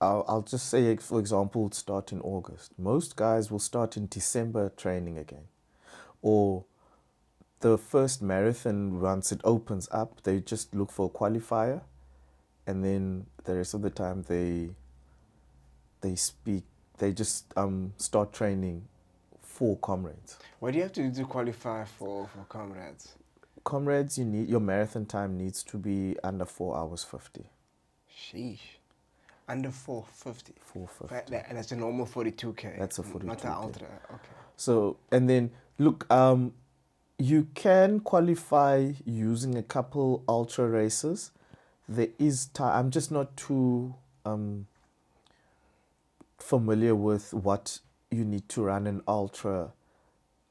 I'll just say, for example, would start in August. Most guys will start in December training again. Or the first marathon, once it opens up, they just look for a qualifier, and then the rest of the time they just start training for comrades. What do you have to do to qualify for comrades? Comrades, your marathon time needs to be under 4 hours 50. Sheesh. Under 450. 450. And that's a normal 42K. That's a Not 42K. an ultra. Okay. So, and then look, you can qualify using a couple ultra races. There is time. I'm just not too familiar with what you need to run an ultra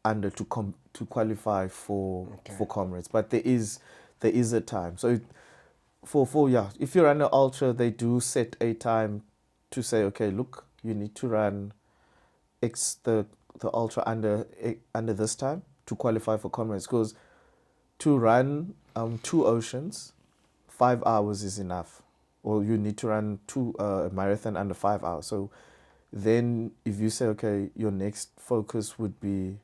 under to qualify for comrades, but there is a time. So if you run an ultra, they do set a time to say, okay, look, you need to run the ultra under this time to qualify for comrades, because to run 2 oceans, 5 hours is enough, or you need to run a marathon under 5 hours. So then if you say, okay, your next focus would be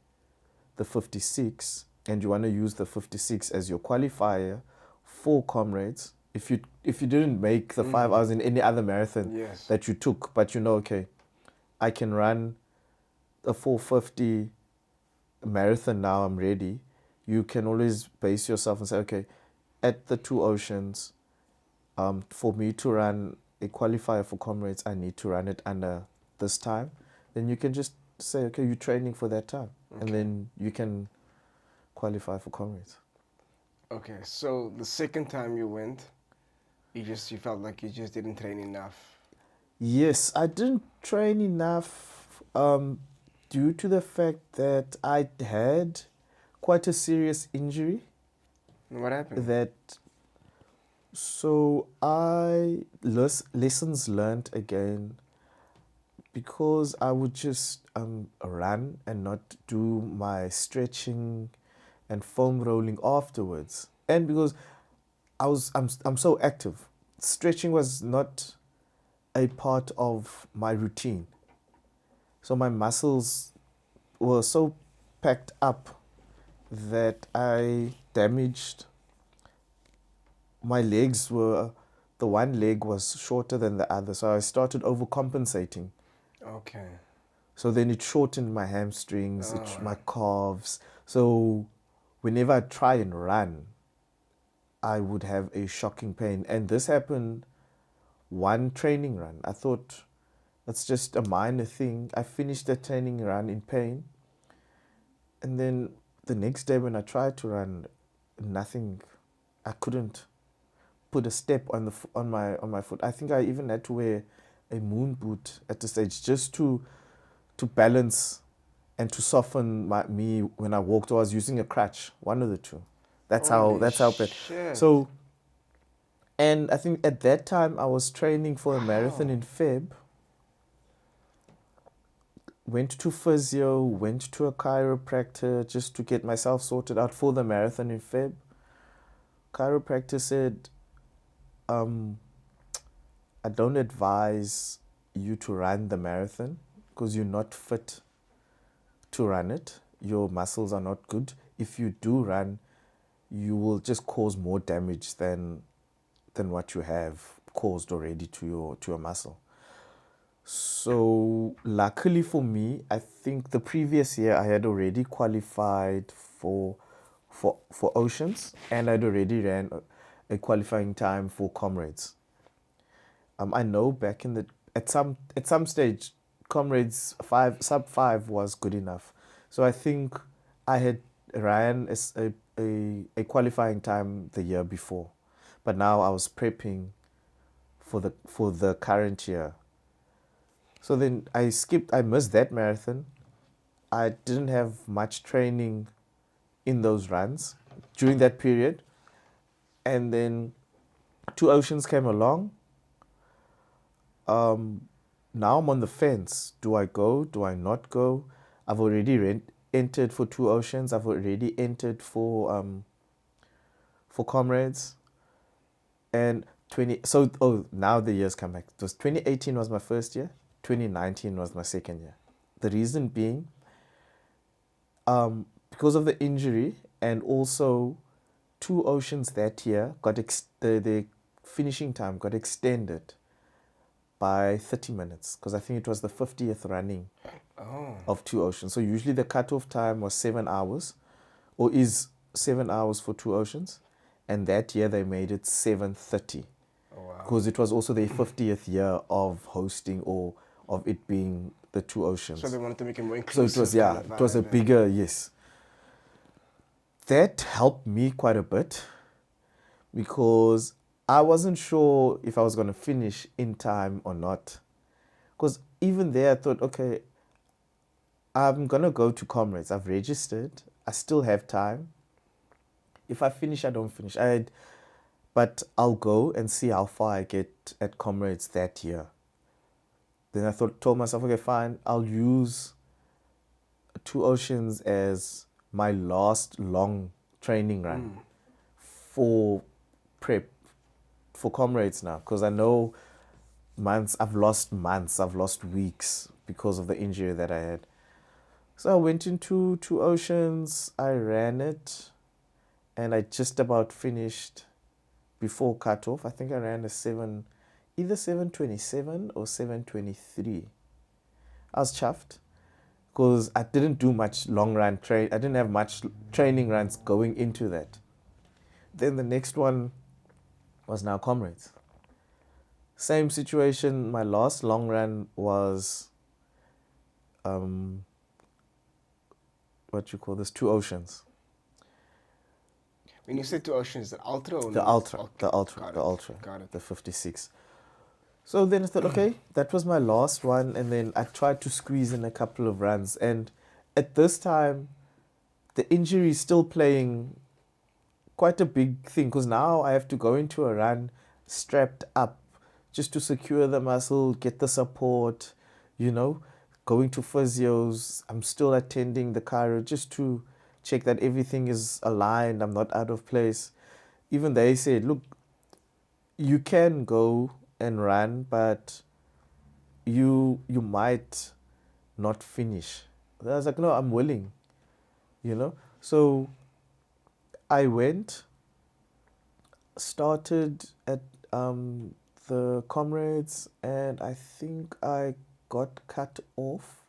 the 56, and you want to use the 56 as your qualifier for comrades, if you didn't make the 5 hours in any other marathon Yes. that you took, but you know, okay, I can run a 450 marathon now, I'm ready, you can always base yourself and say, okay, at the 2 oceans, for me to run a qualifier for comrades, I need to run it under this time. Then you can just say, okay, you're training for that time, and then you can qualify for comrades. Okay, so the second time you went, you felt like you just didn't train enough. Yes, I didn't train enough due to the fact that I had quite a serious injury. What happened? So lessons learned again, because I would just run and not do my stretching and foam rolling afterwards, and because I'm so active, stretching was not a part of my routine. So my muscles were so packed up that I damaged my legs. the one leg was shorter than the other, so I started overcompensating. Okay. So then it shortened my hamstrings, Oh. my calves. So whenever I try and run, I would have a shocking pain. And this happened one training run. I thought that's just a minor thing. I finished the training run in pain. And then the next day when I tried to run, nothing. I couldn't put a step on my foot. I think I even had to wear a moon boot at the stage just to balance and to soften me when I walked. Or I was using a crutch, one of the two. That's how bad. Shit. So, and I think at that time I was training for a marathon in Feb. Went to physio, went to a chiropractor just to get myself sorted out for the marathon in Feb. Chiropractor said, I don't advise you to run the marathon because you're not fit to run it. Your muscles are not good. If you do run, you will just cause more damage than what you have caused already to your muscle. So luckily for me, I think the previous year I had already qualified for Oceans, and I'd already ran a qualifying time for Comrades. I know back in at some stage, Comrades sub 5 was good enough. So I think I had ran a qualifying time the year before, but now I was prepping for the current year. So then I missed that marathon. I didn't have much training in those runs during that period. And then Two Oceans came along. Now I'm on the fence. Do I go? Do I not go? I've already entered for Two Oceans. I've already entered for Comrades. And now the years come back. It was 2018 was my first year. 2019 was my second year. The reason being, because of the injury, and also Two Oceans that year got the finishing time got extended by 30 minutes because I think it was the 50th running of Two Oceans. So usually the cutoff time was 7 hours, or is 7 hours for Two Oceans, and that year they made it 7:30 because it was also their 50th year of hosting, or of it being the Two Oceans. So they wanted to make it more inclusive. So it was, it was a bigger, yes. That helped me quite a bit because I wasn't sure if I was going to finish in time or not. Because even there I thought, okay, I'm going to go to Comrades. I've registered. I still have time. If I finish, I don't finish. But I'll go and see how far I get at Comrades that year. Then I told myself, okay, fine, I'll use Two Oceans as my last long training run for prep for Comrades now, because I know I've lost weeks because of the injury that I had. So I went into Two Oceans, I ran it, and I just about finished before cutoff. I think I ran either 7:27 or 7:23. I was chuffed because I didn't do much long run I didn't have much training runs going into that. Then the next one was now Comrades. Same situation. My last long run was Two Oceans. When you say Two Oceans, the ultra or the ultra, okay. the ultra, Got it. the 56. So then I thought, okay, that was my last one, and then I tried to squeeze in a couple of runs, and at this time, the injury is still playing quite a big thing, because now I have to go into a run strapped up just to secure the muscle, get the support, going to physios. I'm still attending the chiro just to check that everything is aligned, I'm not out of place. Even they said, look, you can go and run, but you might not finish. I was like, no, I'm willing, So I went, started at the comrades, and I think I got cut off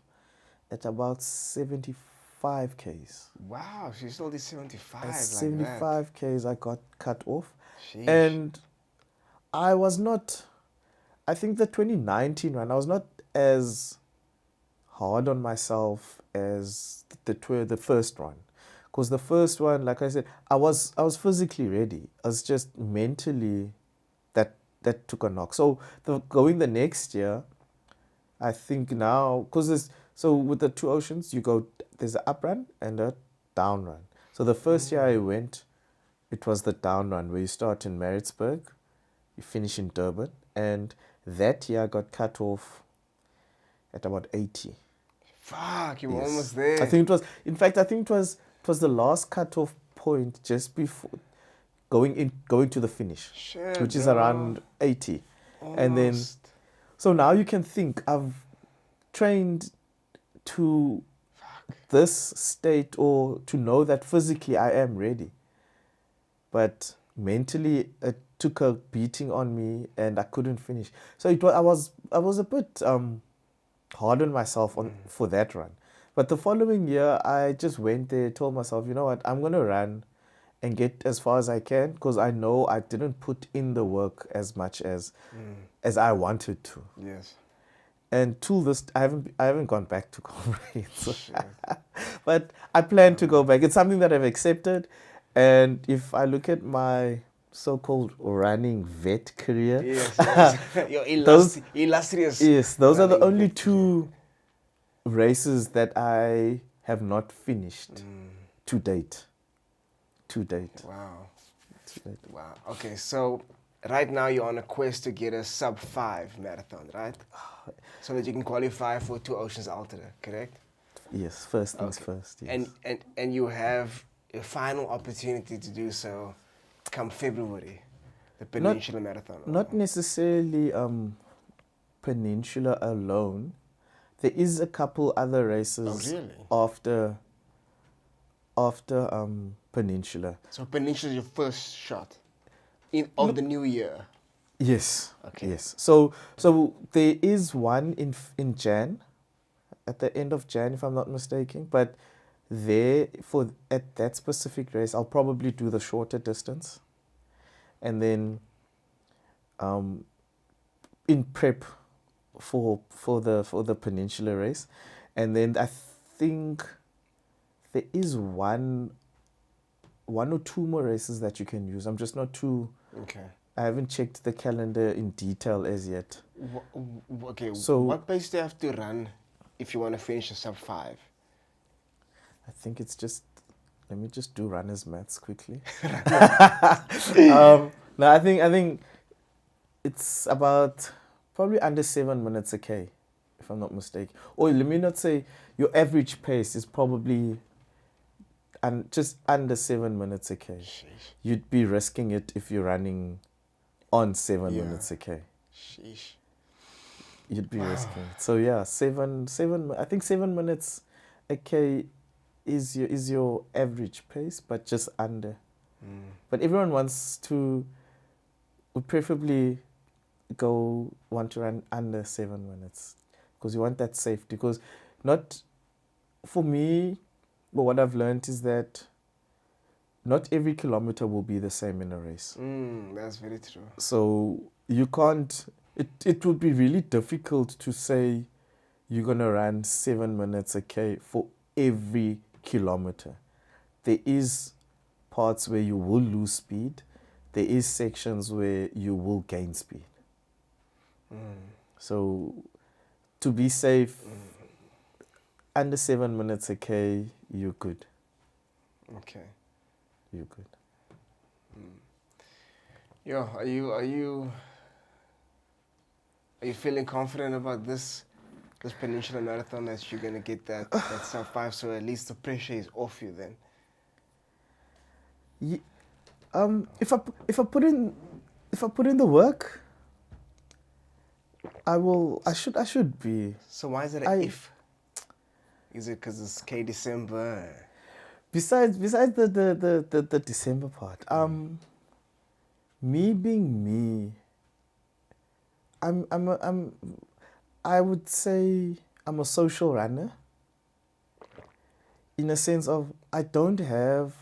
at about 75 Ks. Wow, she still did 75 At like 75 Ks, I got cut off. that. Sheesh. And I was not, I think the 2019 run, I was not as hard on myself as the first one. Because the first one, like I said, I was physically ready. I was just mentally that took a knock. So going the next year, I think now, because so with the two oceans, there's an up run and a down run. So the first year I went, it was the down run where you start in Maritzburg, you finish in Durban, and that year I got cut off at about 80. Fuck, you were Yes. almost there. I think it was the last cut-off point just before going to the finish, Shit, which is bro. around 80. And then, Almost. so now you can think I've trained to this state, or to know that physically I am ready, but mentally it took a beating on me and I couldn't finish. So I was a bit hard on myself for that run. But the following year, I just went there, told myself, you know what, I'm going to run and get as far as I can, because I know I didn't put in the work as much as I wanted to. Yes. And till this, I haven't gone back to comrades. But I plan to go back. It's something that I've accepted. And if I look at my so-called running vet career, Yes. Your illustrious. yes, those are the running only vet two races that I have not finished to date. To date. Wow. To date. Wow. Okay, so right now you're on a quest to get a sub 5 marathon, right? So that you can qualify for Two Oceans Ultra, correct? Yes, first things Okay. first. Yes. And you have a final opportunity to do so come February, the Peninsula Marathon. Not necessarily Peninsula alone. There is a couple other races after Peninsula. So Peninsula is your first shot of the new year. Yes. Okay. Yes. So there is one in Jan, at the end of Jan, if I'm not mistaken. But at that specific race, I'll probably do the shorter distance, and then in prep for the Peninsula race, and then I think there is one or two more races that you can use. I'm just not too. Okay. I haven't checked the calendar in detail as yet. Okay. So what pace do you have to run if you want to finish a sub 5? I think it's just. Let me just do runner's maths quickly. No, I think it's about probably under 7 minutes a K, if I'm not mistaken. Or let me not say your average pace is probably just under 7 minutes a K. Sheesh. You'd be risking it if you're running on 7 Yeah. minutes a K. Sheesh. You'd be risking it. So yeah, I think 7 minutes a K is your average pace, but just under. But everyone would preferably want to run under 7 minutes, because you want that safety. Because for me, but what I've learned is that not every kilometer will be the same in a race. That's very true. So you can't. It would be really difficult to say you're gonna run 7 minutes a K for every kilometer. There is parts where you will lose speed. There is sections where you will gain speed. So to be safe, under 7 minutes a K, you're good. Okay. You're good. Yo, are you feeling confident about this Peninsula Marathon, that you're gonna get that sub 5, so at least the pressure is off you then? If I put in the work, I should be. So why is it an if? Is it because it's December? Besides the December part, me being me, I would say I'm a social runner in a sense of I don't have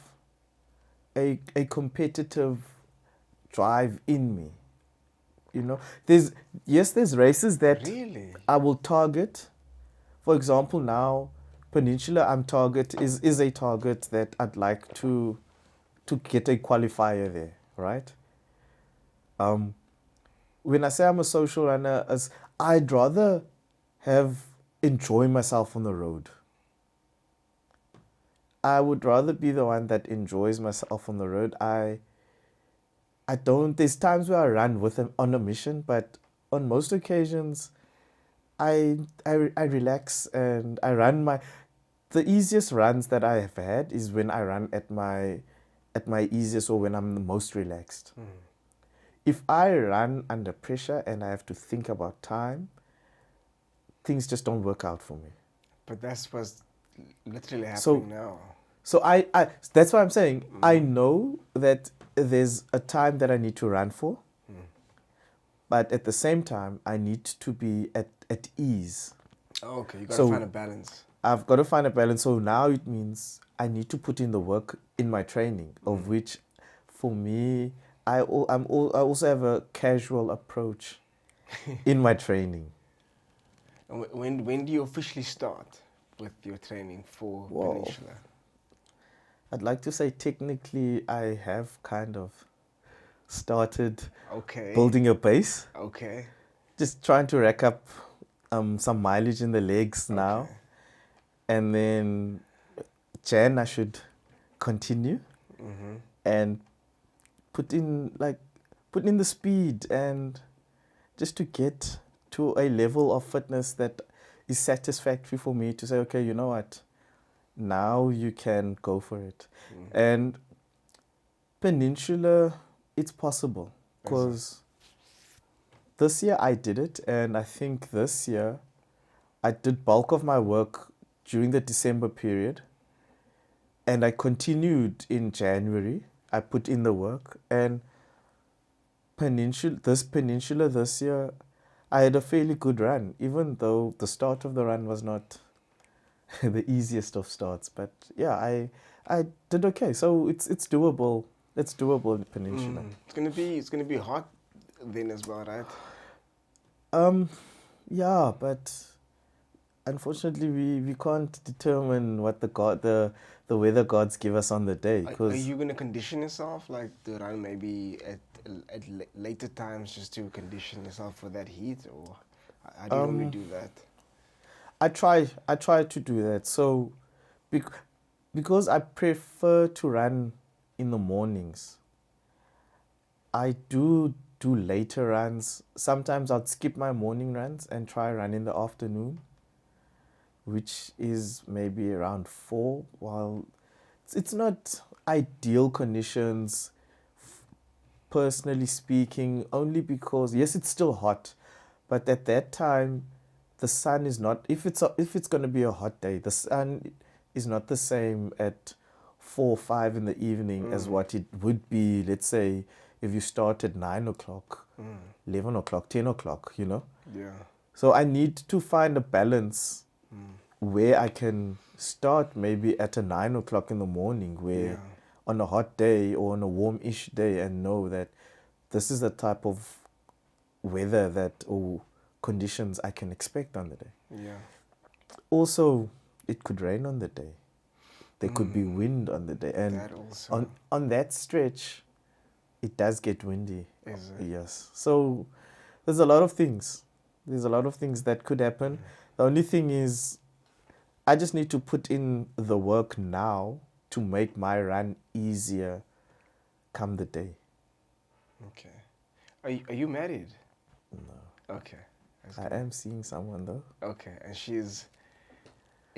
a competitive drive in me. You know, there's races that Really? I will target. For example, now Peninsula is a target that I'd like to get a qualifier there, right? When I say I'm a social runner, as I'd rather enjoy myself on the road. I would rather be the one that enjoys myself on the road. I don't. There's times where I run on a mission, but on most occasions, I relax and I run the easiest runs that I have had is when I run at my easiest or when I'm the most relaxed. If I run under pressure and I have to think about time, things just don't work out for me. But that's what's literally happening So now. So I that's why I'm saying I know that there's a time that I need to run for, but at the same time I need to be at ease. Oh, okay, you gotta So find a balance. I've got to find a balance. So now it means I need to put in the work in my training, of which, for me, I also have a casual approach in my training. And when do you officially start with your training for Whoa. Peninsula? I'd like to say technically I have kind of started Okay. building a base. Okay. Just trying to rack up some mileage in the legs now. Okay. And then Jan, I should continue and put in the speed and just to get to a level of fitness that is satisfactory for me to say, okay, you know what? Now you can go for it. And Peninsula, it's possible because this year I did it, and I think this year I did bulk of my work during the December period, and I continued in January. I put in the work, and Peninsula this year, I had a fairly good run, even though the start of the run was not the easiest of starts. But yeah, I did okay. So it's doable. It's doable in Peninsula. It's gonna be hot then as well, right? Yeah, but unfortunately we can't determine what the weather gods give us on the day. Are you gonna condition yourself like to run maybe at later times just to condition yourself for that heat, or how do you normally do that? I try to do that. So because I prefer to run in the mornings, I do later runs. Sometimes I'll skip my morning runs and try run in the afternoon, which is maybe around 4. While it's not ideal conditions, personally speaking, only because yes, it's still hot, but at that time the sun is not. If it's going to be a hot day, the sun is not the same at 4 or 5 in the evening as what it would be. Let's say if you start at 9 o'clock, 11 o'clock, 10 o'clock. You know. Yeah. So I need to find a balance where I can start maybe at a 9 o'clock in the morning, where on a hot day or on a warm-ish day, and know that this is the type of weather or conditions I can expect on the day. Yeah. Also, it could rain on the day. There could be wind on the day, and That also. on that stretch, it does get windy. Is it? Yes. So there's a lot of things. There's a lot of things that could happen. The only thing is, I just need to put in the work now to make my run easier come the day. Okay. Are you married? No. Okay. That's I good. am seeing someone though. Okay. And is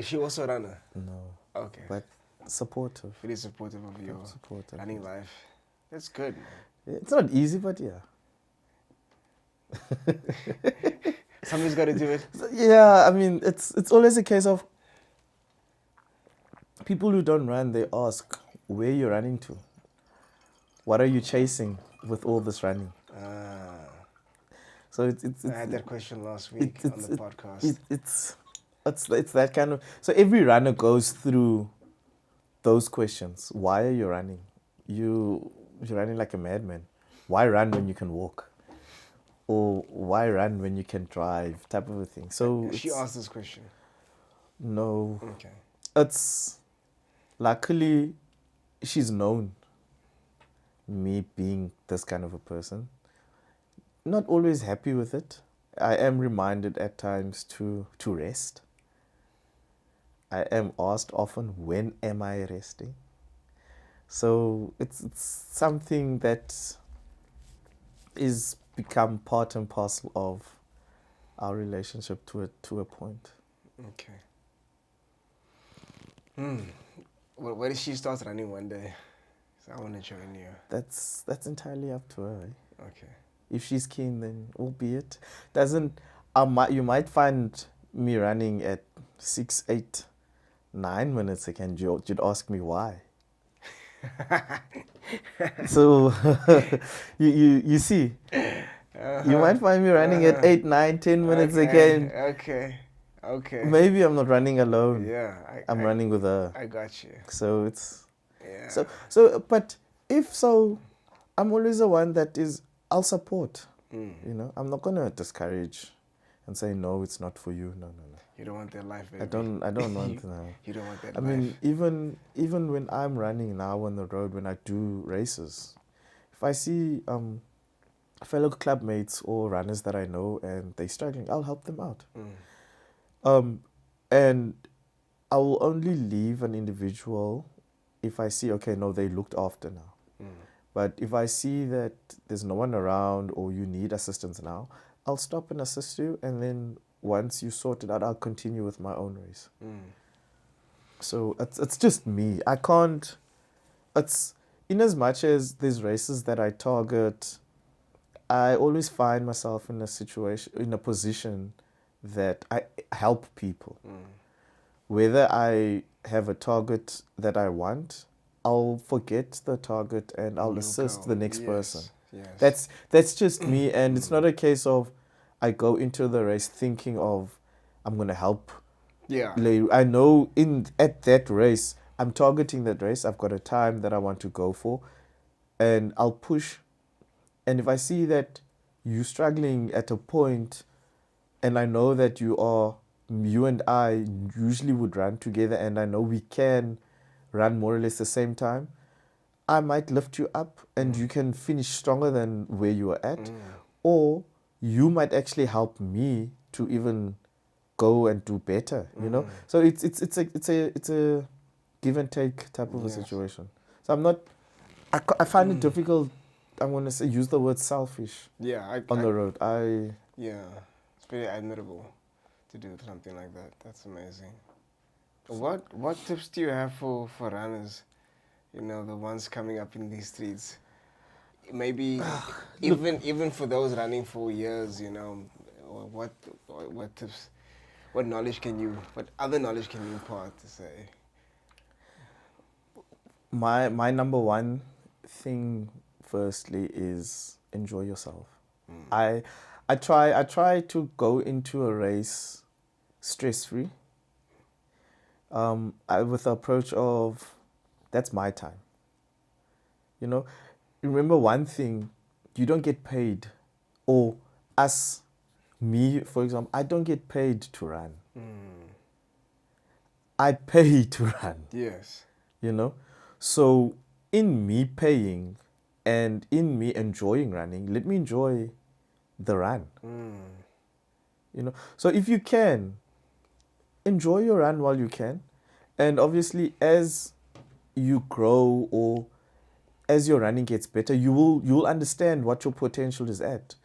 she also a runner? No. Okay. But supportive. Really supportive of your Supportive. running life. That's good, man. It's not easy, but yeah. Somebody's got to do it. So, yeah, I mean, it's always a case of people who don't run, they ask, where are you running to? What are you chasing with all this running? So it's I had that question last week on the podcast. it's that kind of. So every runner goes through those questions. Why are you running? You're running like a madman. Why run when you can walk? Or why run when you can drive? Type of a thing. So She asked this question. no, Okay. it's luckily she's known me being this kind of a person. Not always happy with it. I am reminded at times to rest. I am asked often, when am I resting? So it's something that is become part and parcel of our relationship to a point. Okay. What if she starts running one day? So I want to join you. That's entirely up to her. Eh? Okay. If she's keen, then albeit doesn't. You might find me running at 6, 8, 9 minutes again. You'd ask me why. So you see, you might find me running at 8, 9, 10 minutes again. Okay. Maybe I'm not running alone. Yeah. I'm running with her. I got you. So it's Yeah. but if so, I'm always the one that is. I'll support. You know, I'm not gonna discourage and say no, it's not for you. No. You don't want that life, baby. I don't want that. You don't want that I life. mean, even when I'm running now on the road, when I do races, if I see fellow club mates or runners that I know and they're struggling, I'll help them out. And I will only leave an individual if I see, okay, no, they looked after now. But if I see that there's no one around or you need assistance now, I'll stop and assist you. And then once you sort it out, I'll continue with my own race. So it's just me. I can't. It's in as much as there's races that I target, I always find myself in a position that I help people. Whether I have a target that I want, I'll forget the target and I'll assist the next person. Yes. That's just me, and it's not a case of I go into the race thinking of I'm gonna help. Yeah. I know at that race I'm targeting that race. I've got a time that I want to go for, and I'll push. And if I see that you're struggling at a point, and I know that you and I usually would run together, and I know we can run more or less the same time, I might lift you up and you can finish stronger than where you are at. Or you might actually help me to even go and do better, you know? So it's a give and take type of a situation. So I'm not, I find it difficult, I'm going to say, use the word selfish on the road. Yeah, it's very admirable to do something like that. That's amazing. What tips do you have for runners? You know, the ones coming up in these streets. Maybe even for those running for years, you know, what tips, what other knowledge can you impart to say? My number one thing, firstly, is enjoy yourself. I try to go into a race stress free. With the approach of, that's my time. You know, remember one thing, you don't get paid, or me, for example, I don't get paid to run. I pay to run. Yes. You know, so in me paying and in me enjoying running, let me enjoy the run. You know, so if you can, enjoy your run while you can. And obviously, as you grow or as your running gets better, you'll understand what your potential is at.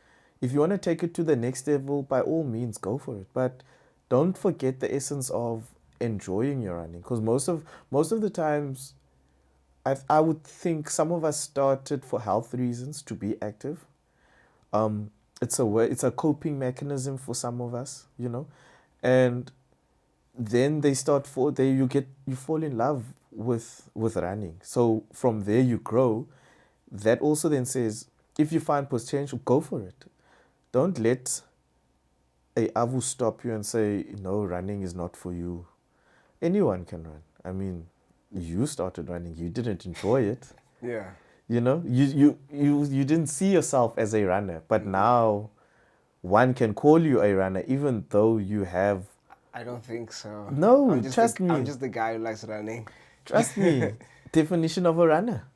If you want to take it to the next level, by all means, go for it. But don't forget the essence of enjoying your running, because most of the times, I would think some of us started for health reasons to be active. It's a coping mechanism for some of us, you know, and then you fall in love with running. So from there you grow. That also then says, if you find potential, go for it. don't let a Avu stop you and say, no, running is not for you. Anyone can run. I mean, you started running, you didn't enjoy it. Yeah. You know, you didn't see yourself as a runner, but now one can call you a runner, even though you have. I don't think so. No, trust me. I'm just the guy who likes running. Trust me. Definition of a runner.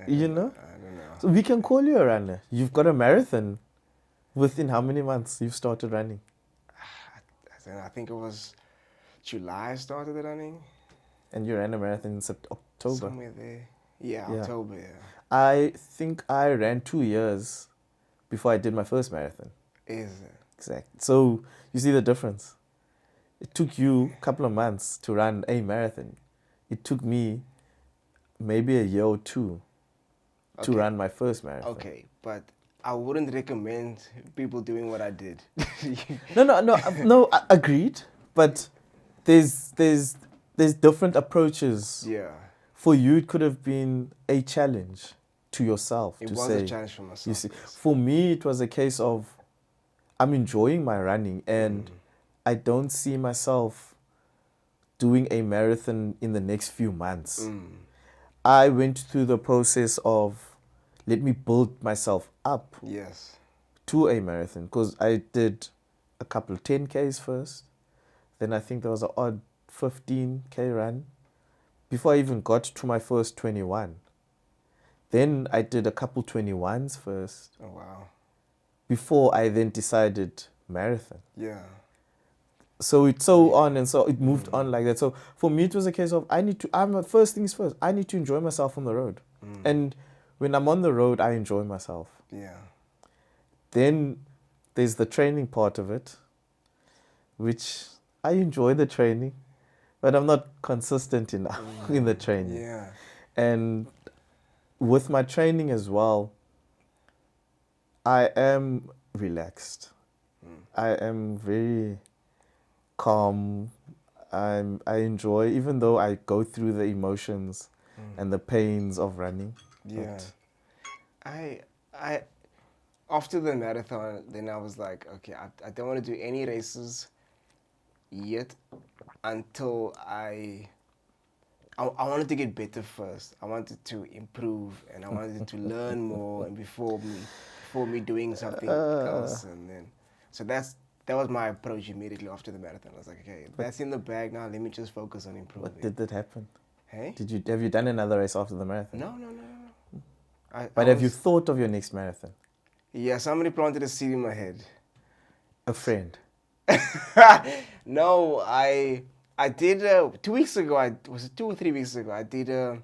You know? I don't know. So we can call you a runner. You've got a marathon. Within how many months you've started running? I think it was July I started running. And you ran a marathon in October. Somewhere there. Yeah, Yeah. October, yeah. I think I ran 2 years before I did my first marathon. Is it? Exactly. So you see the difference. It took you a couple of months to run a marathon. It took me maybe a year or two to Okay. run my first marathon. Okay, but I wouldn't recommend people doing what I did. No, agreed. But there's different approaches. Yeah. For you, it could have been a challenge to yourself. It to was say, a challenge for myself. You see, yes. for me, it was a case of I'm enjoying my running and I don't see myself doing a marathon in the next few months. I went through the process of let me build myself up Yes. to a marathon because I did a couple of 10Ks first. Then I think there was an odd 15K run before I even got to my first 21. Then I did a couple 21s first Oh, wow. before I then decided marathon. Yeah. So it's so on and so it moved on like that. So for me, it was a case of first things first, I need to enjoy myself on the road. And when I'm on the road, I enjoy myself. Yeah. Then there's the training part of it, which I enjoy the training, but I'm not consistent enough in the training. Yeah. And with my training as well, I am relaxed. I am very calm. I enjoy, even though I go through the emotions and the pains of running. Yeah. I after the marathon, then I was like, okay, I don't want to do any races yet until I wanted to get better first. I wanted to improve and I wanted to learn more and before me doing something else. And then so that was my approach immediately after the marathon. I was like, okay, that's in the bag now. Let me just focus on improving. But did that happen? Hey? Have you done another race after the marathon? No. But have you thought of your next marathon? Yeah, somebody planted a seed in my head. A friend? No, I did 2 weeks ago. Was it 2 or 3 weeks ago? I did a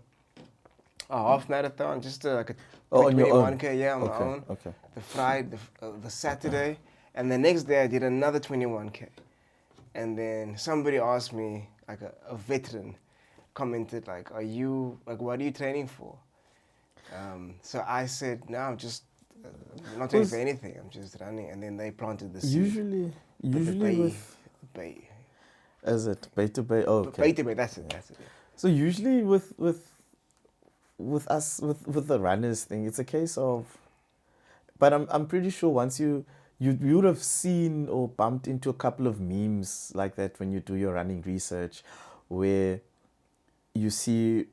half marathon, just like a on your own? 21K, yeah, on my Okay, own. okay. The Friday, the Saturday, and the next day I did another 21K. And then somebody asked me, like a veteran, commented like, what are you training for? So I said, no, I'm just not training for anything. I'm just running. And then they planted the seed. Usually with Bay. Is it bay to bay? Oh, okay. Bay to bay, that's it. Yeah. So usually with us with the runners thing, it's a case of. But I'm pretty sure once you would have seen or bumped into a couple of memes like that when you do your running research, where you see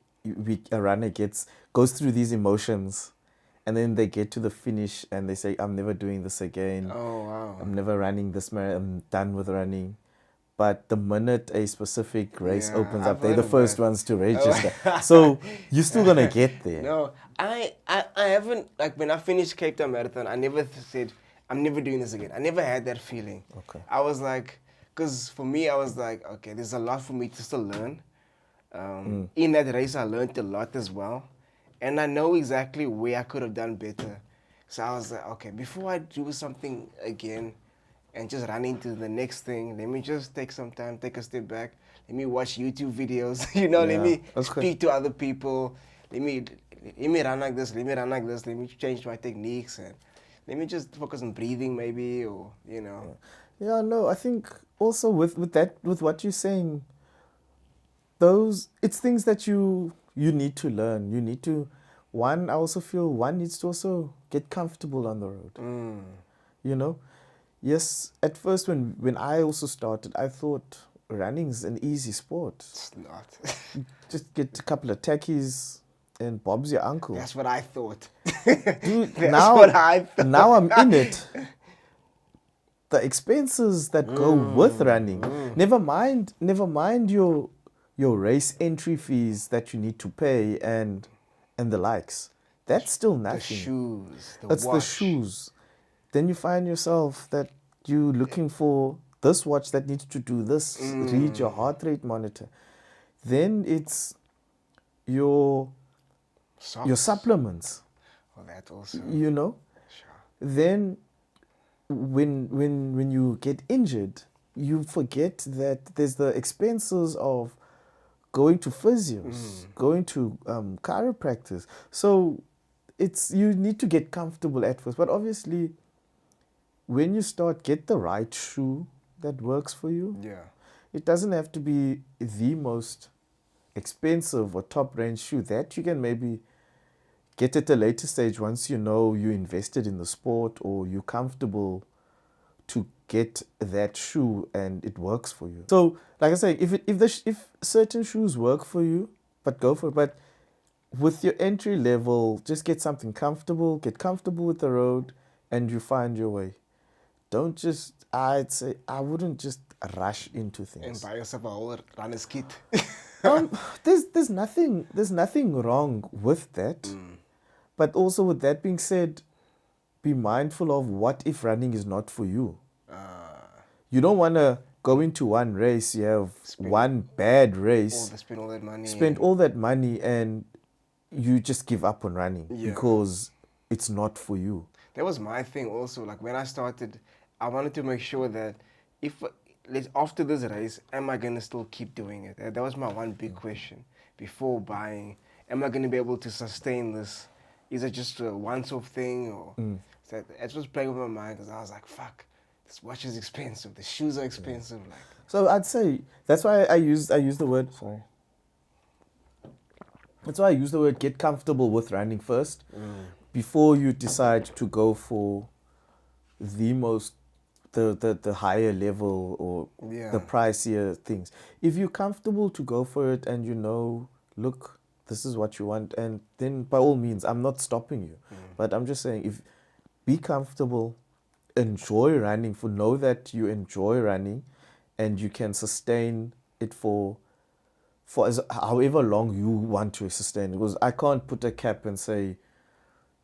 a runner goes through these emotions, and then they get to the finish and they say, "I'm never doing this again. Oh wow! I'm never running this marathon. I'm done with running." But the minute a specific race opens up, they're the first ones to register. So you're still gonna get there. No, I haven't, like, when I finished Cape Town Marathon, I never said I'm never doing this again. I never had that feeling. Okay. I was like, because for me, I was like, okay, there's a lot for me to still learn. In that race, I learned a lot as well, and I know exactly where I could have done better. So I was like, okay, before I do something again and just run into the next thing, let me just take some time, take a step back. Let me watch YouTube videos, let me speak to other people. Let me run like this, let me change my techniques, and let me just focus on breathing maybe, or. Yeah, no, I think also with what you're saying, it's things that you need to learn. You need to, I also feel one needs to also get comfortable on the road. you know. Yes, at first when I also started, I thought running's an easy sport. It's not. Just get a couple of tackies and Bob's your uncle. That's what I thought. Dude, That's what I thought. now I'm in it. The expenses that go with running. Never mind your race entry fees that you need to pay and the likes. That's still nothing. The shoes, the It's watch. the shoes. Then you find yourself that you're looking for this watch that needs to do this, read your heart rate monitor. Then it's your Socks. supplements, Oh, that also. you know. Sure. Then when you get injured, you forget that there's the expenses of going to physios, going to chiropractors. So you need to get comfortable at first. But obviously, when you start, get the right shoe that works for you. Yeah. It doesn't have to be the most expensive or top range shoe. That you can maybe get at a later stage once you know you invested in the sport or you're comfortable to get that shoe and it works for you. So, like I say, if certain shoes work for you, but go for it. But with your entry level, just get something comfortable, get comfortable with the road, and you find your way. Don't just, I'd say, I wouldn't just rush into And things. buy yourself a whole runner's kit. There's nothing wrong with that. But also with that being said, be mindful of what if running is not for you. You don't want to go into one race, you have one bad race, Spend all that money. spend all that money and you just give up on running because it's not for you. That was my thing also. Like when I started, I wanted to make sure that after this race, am I gonna still keep doing it? That was my one big question before buying. Am I gonna be able to sustain this? Is it just a once-off thing, or that's what's playing with my mind? Because I was like, fuck, this watch is expensive, the shoes are expensive. Like, So I'd say that's why I use the word. Sorry. That's why I use the word get comfortable with running first before you decide to go for the higher level or the pricier things. If you're comfortable to go for it and you know, look, this is what you want, and then by all means, I'm not stopping you, but I'm just saying, be comfortable, enjoy running, know that you enjoy running, and you can sustain it for however long you want to sustain it. Because I can't put a cap and say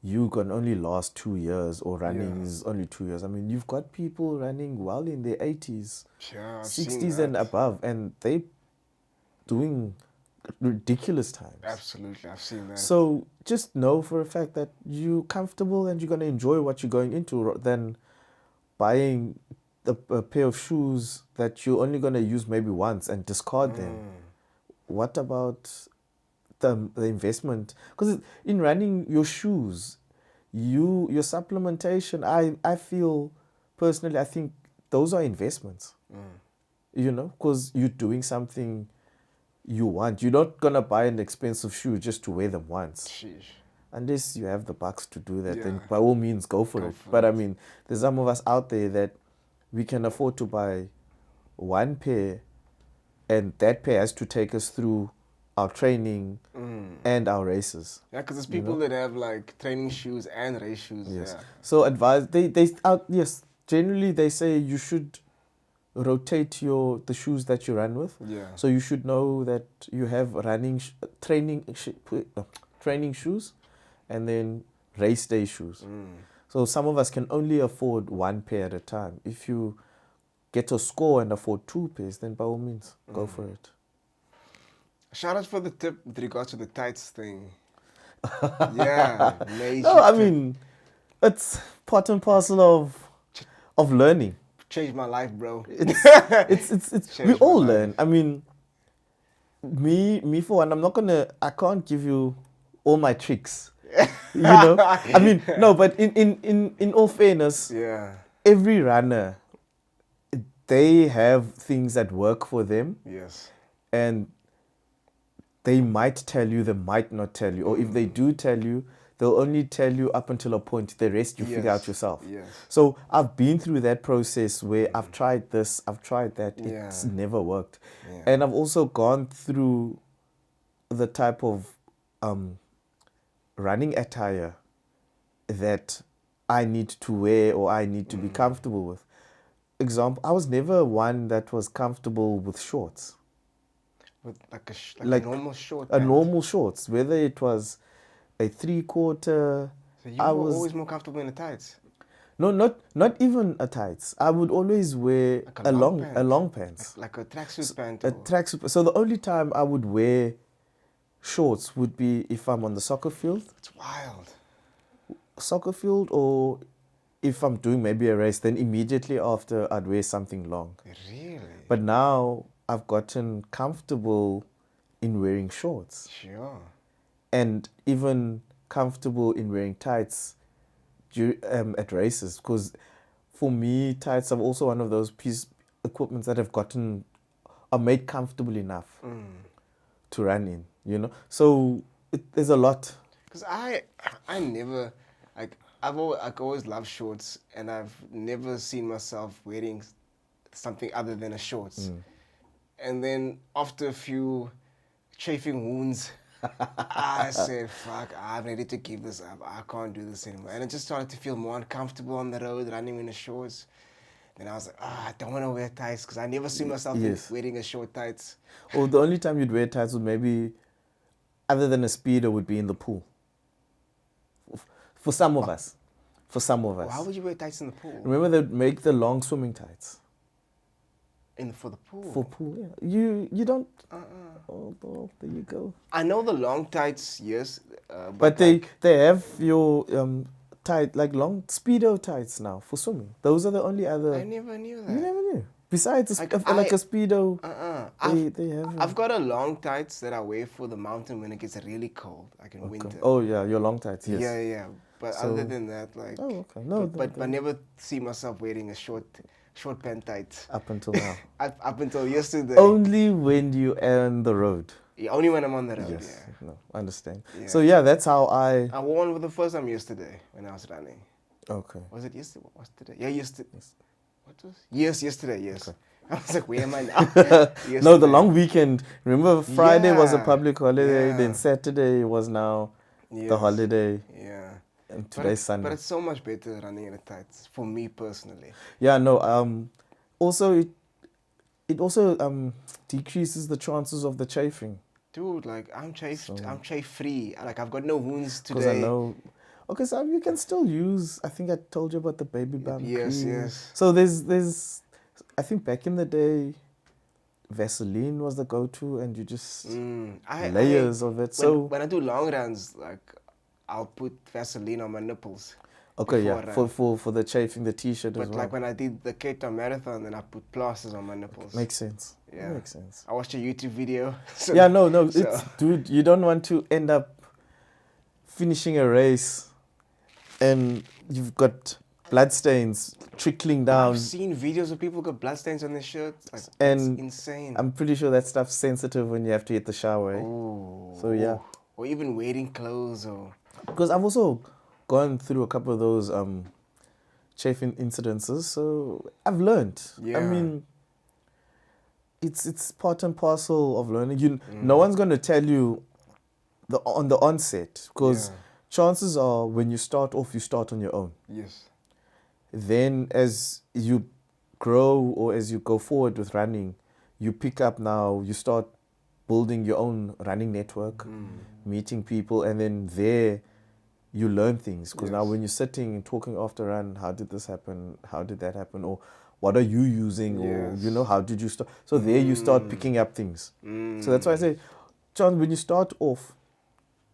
you can only last 2 years or running is only 2 years. I mean, you've got people running well in their 80s, I've seen 60s and that. above, and they doing ridiculous times. Absolutely, I've seen that. So just know for a fact that you're comfortable and you're going to enjoy what you're going into than buying a pair of shoes that you're only going to use maybe once and discard them. What about the investment? Because in running, your shoes, your supplementation, I feel personally, I think those are investments. You know, because you're doing something you want. You're not gonna buy an expensive shoe just to wear them once. Sheesh. Unless you have the bucks to do that, then Yeah. by all means go for it. for But it. I mean, there's some of us out there that we can afford to buy one pair, and that pair has to take us through our training and our races. Yeah, because there's people that have like training shoes and race shoes. Yes. Yeah. So yes, generally they say you should rotate the shoes that you run with. Yeah. So you should know that you have training shoes and then race day shoes. So some of us can only afford one pair at a time. If you get a score and afford 2 pairs, then by all means, go for it. Shout out for the tip with regards to the tights thing. Yeah, major. No, I tip. mean, it's part and parcel of learning. Changed my life, bro. It's we Changed all my life. learn. I mean, me for one, I can't give you all my tricks. You know? I mean, no, but in all fairness, Yeah. every runner, they have things that work for them, Yes. and they might tell you, they might not tell you, or if they do tell you, they'll only tell you up until a point. The rest you figure out Yes, yourself. yes. So I've been through that process where I've tried this, I've tried that. It's Yeah. never worked. Yeah. And I've also gone through the type of running attire that I need to wear or I need to be comfortable with. Example, I was never one that was comfortable with shorts. With like Like a normal short A pant. normal shorts, whether it was a 3/4. So you I were was always more comfortable in the tights. no, not even a tights. I would always wear Like a long pant. pants, Like a tracksuit pant. a Or, tracksuit. So the only time I would wear shorts would be if I'm on the soccer field, it's wild. or if I'm doing maybe a race. Then immediately after, I'd wear something long. Really? But now I've gotten comfortable in wearing shorts Sure. and even comfortable in wearing tights at races, because for me tights are also one of those equipments that are made comfortable enough to run in, so there's a lot. Because I never, like, I've always loved shorts, and I've never seen myself wearing something other than a shorts. And then after a few chafing wounds, I said, fuck, I'm ready to give this up. I can't do this anymore. And I just started to feel more uncomfortable on the road running in the shorts. Then I was like, I don't want to wear tights, because I never see myself Yes. wearing a short tights. Or the only time you'd wear tights would maybe, other than a speedo, would be in the pool. For some of us. Why would you wear tights in the pool? Remember they'd make the long swimming tights. For the pool? For pool, yeah. You don't. Oh, well, there you go. I know the long tights, yes. But they have your tight, like long speedo tights now for swimming. Those are the only other. I never knew that. You never knew. Besides, like a speedo, they have. I've got a long tights that I wear for the mountain when it gets really cold, like in winter. Oh yeah, your long tights. Yes. Yeah. But other than that, like. Oh okay. No. But I never see myself wearing a short pant tights. Up until now. Up until yesterday. Only when you are on the road. Yeah, only when I'm on the road. Yes. Yeah. No, I understand. Yeah. So yeah, that's how I. I wore one for the first time yesterday when I was running. Okay. Was it yesterday? What was today? Yeah, yesterday. What was? Yes, yesterday. Yes. Okay. I was like, where am I now? No, the long weekend. Remember, Friday was a Yeah, public holiday. yeah. Then Saturday was now the holiday. Yeah. And today's Sunday. But it's so much better running in the tights for me personally. Yeah. No. Also, it also decreases the chances of the chafing. Dude, like I'm chafe free. Like I've got no wounds today. Because I know. Okay, so you can still use. I think I told you about the baby balm cream. Yes. So there's. I think back in the day, Vaseline was the go-to, and you just layers of it. So when I do long runs, like I'll put Vaseline on my nipples. Okay, yeah, for the chafing, the t-shirt as well. But like when I did the Cape Town Marathon, then I put plasters on my nipples. Makes sense. Yeah, makes sense. I watched a YouTube video. It's, dude, you don't want to end up finishing a race and you've got bloodstains trickling down. I've seen videos of people got bloodstains on their shirts. Like, and it's insane. I'm pretty sure that stuff's sensitive when you have to hit the shower. Oh. So yeah. Or even wearing clothes or. Because I've also gone through a couple of those chafing incidences, so I've learned. Yeah. I mean, it's part and parcel of learning. No one's going to tell you on the onset, because chances are when you start off, you start on your own. Yes. Then as you grow or as you go forward with running, you pick up now, you start building your own running network, meeting people, and then there you learn things. Because now when you're sitting and talking after run, how did this happen? How did that happen? Or what are you using? Or, how did you start? So there you start picking up things. So that's why I say, John, when you start off,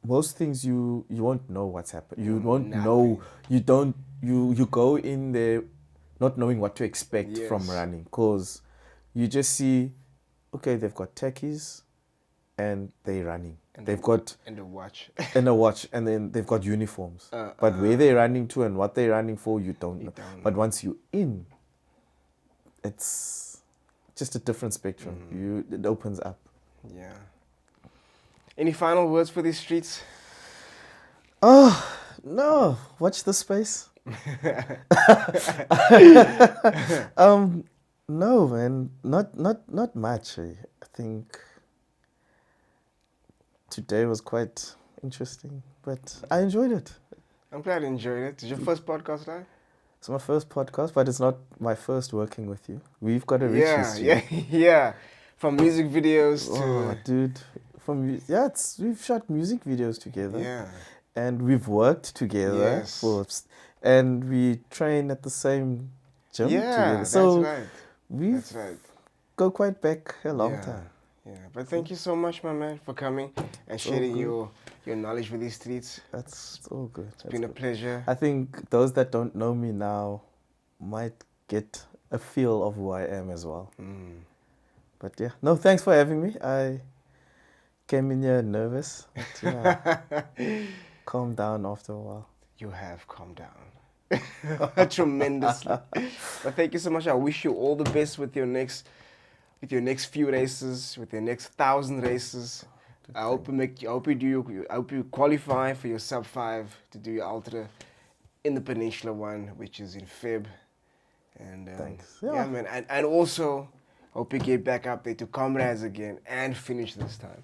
most things you won't know what's happening. You won't know. You go in there not knowing what to expect from running, because you just see, okay, they've got techies and they're running. They've got and a watch. And then they've got uniforms. But where they're running to and what they're running for, you don't know. But once you're in, it's just a different spectrum. It opens up. Yeah. Any final words for these streets? Oh no! Watch the space. No, man, not much. I think today was quite interesting, but I enjoyed it. I'm glad you enjoyed it. Is your first podcast, right? It's my first podcast, but it's not my first working with you. We've got a rich Yeah, history. yeah. From music videos Oh, to dude, we've shot music videos together. yeah, And we've worked together Yes. and we train at the same gym yeah. together. That's So right. we That's right. go quite back a long Yeah. time. Yeah, but thank you so much, my man, for coming and sharing good. your knowledge with these streets. That's all good. It's been a pleasure. I think those that don't know me now might get a feel of who I am as well. But yeah, no, thanks for having me. I came in here nervous. But yeah, calmed down after a while. You have calmed down tremendously. But thank you so much. I wish you all the best with your next few races, with your next 1,000 races. I hope you qualify for your sub 5 to do your ultra in the Peninsula one, which is in Feb. And Thanks. yeah, Yeah. man. And also hope you get back up there to Comrades again and finish this time.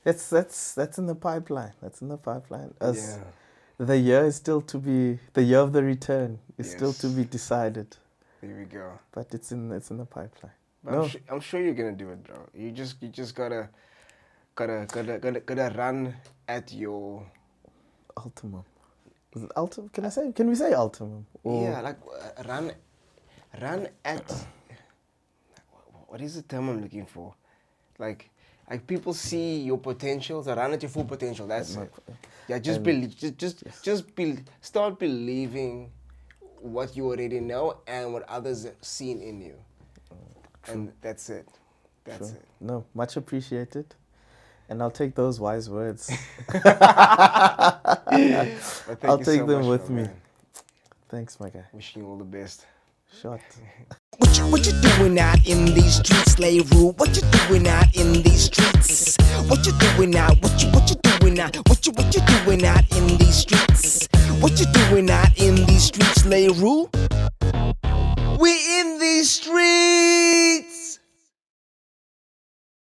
That's in the pipeline. That's in the pipeline. Yeah. The year is still to be the year of the return is still to Yes. be decided. There we go. But it's in the pipeline. But No. I'm sure you're gonna do it, bro. You just gotta run at your Ultimum. Is it ultimum? Can we say ultimum? Or yeah, like run at what is the term I'm looking for? Like people see your potential, so run at your full potential. That's it. Yeah, just believe, start believing what you already know and what others have seen in you, and that's it. That's it. No, much appreciated. And I'll take those wise words. But thank I'll you take so them much, with my me. man. Thanks, my guy. Wishing you all the best. Shot. What you doing out in these streets, Leroux? What you doing out in these streets? What you doing out? What you doing out? What you doing out in these streets? What you doing out in these streets, Leroux? We in these streets.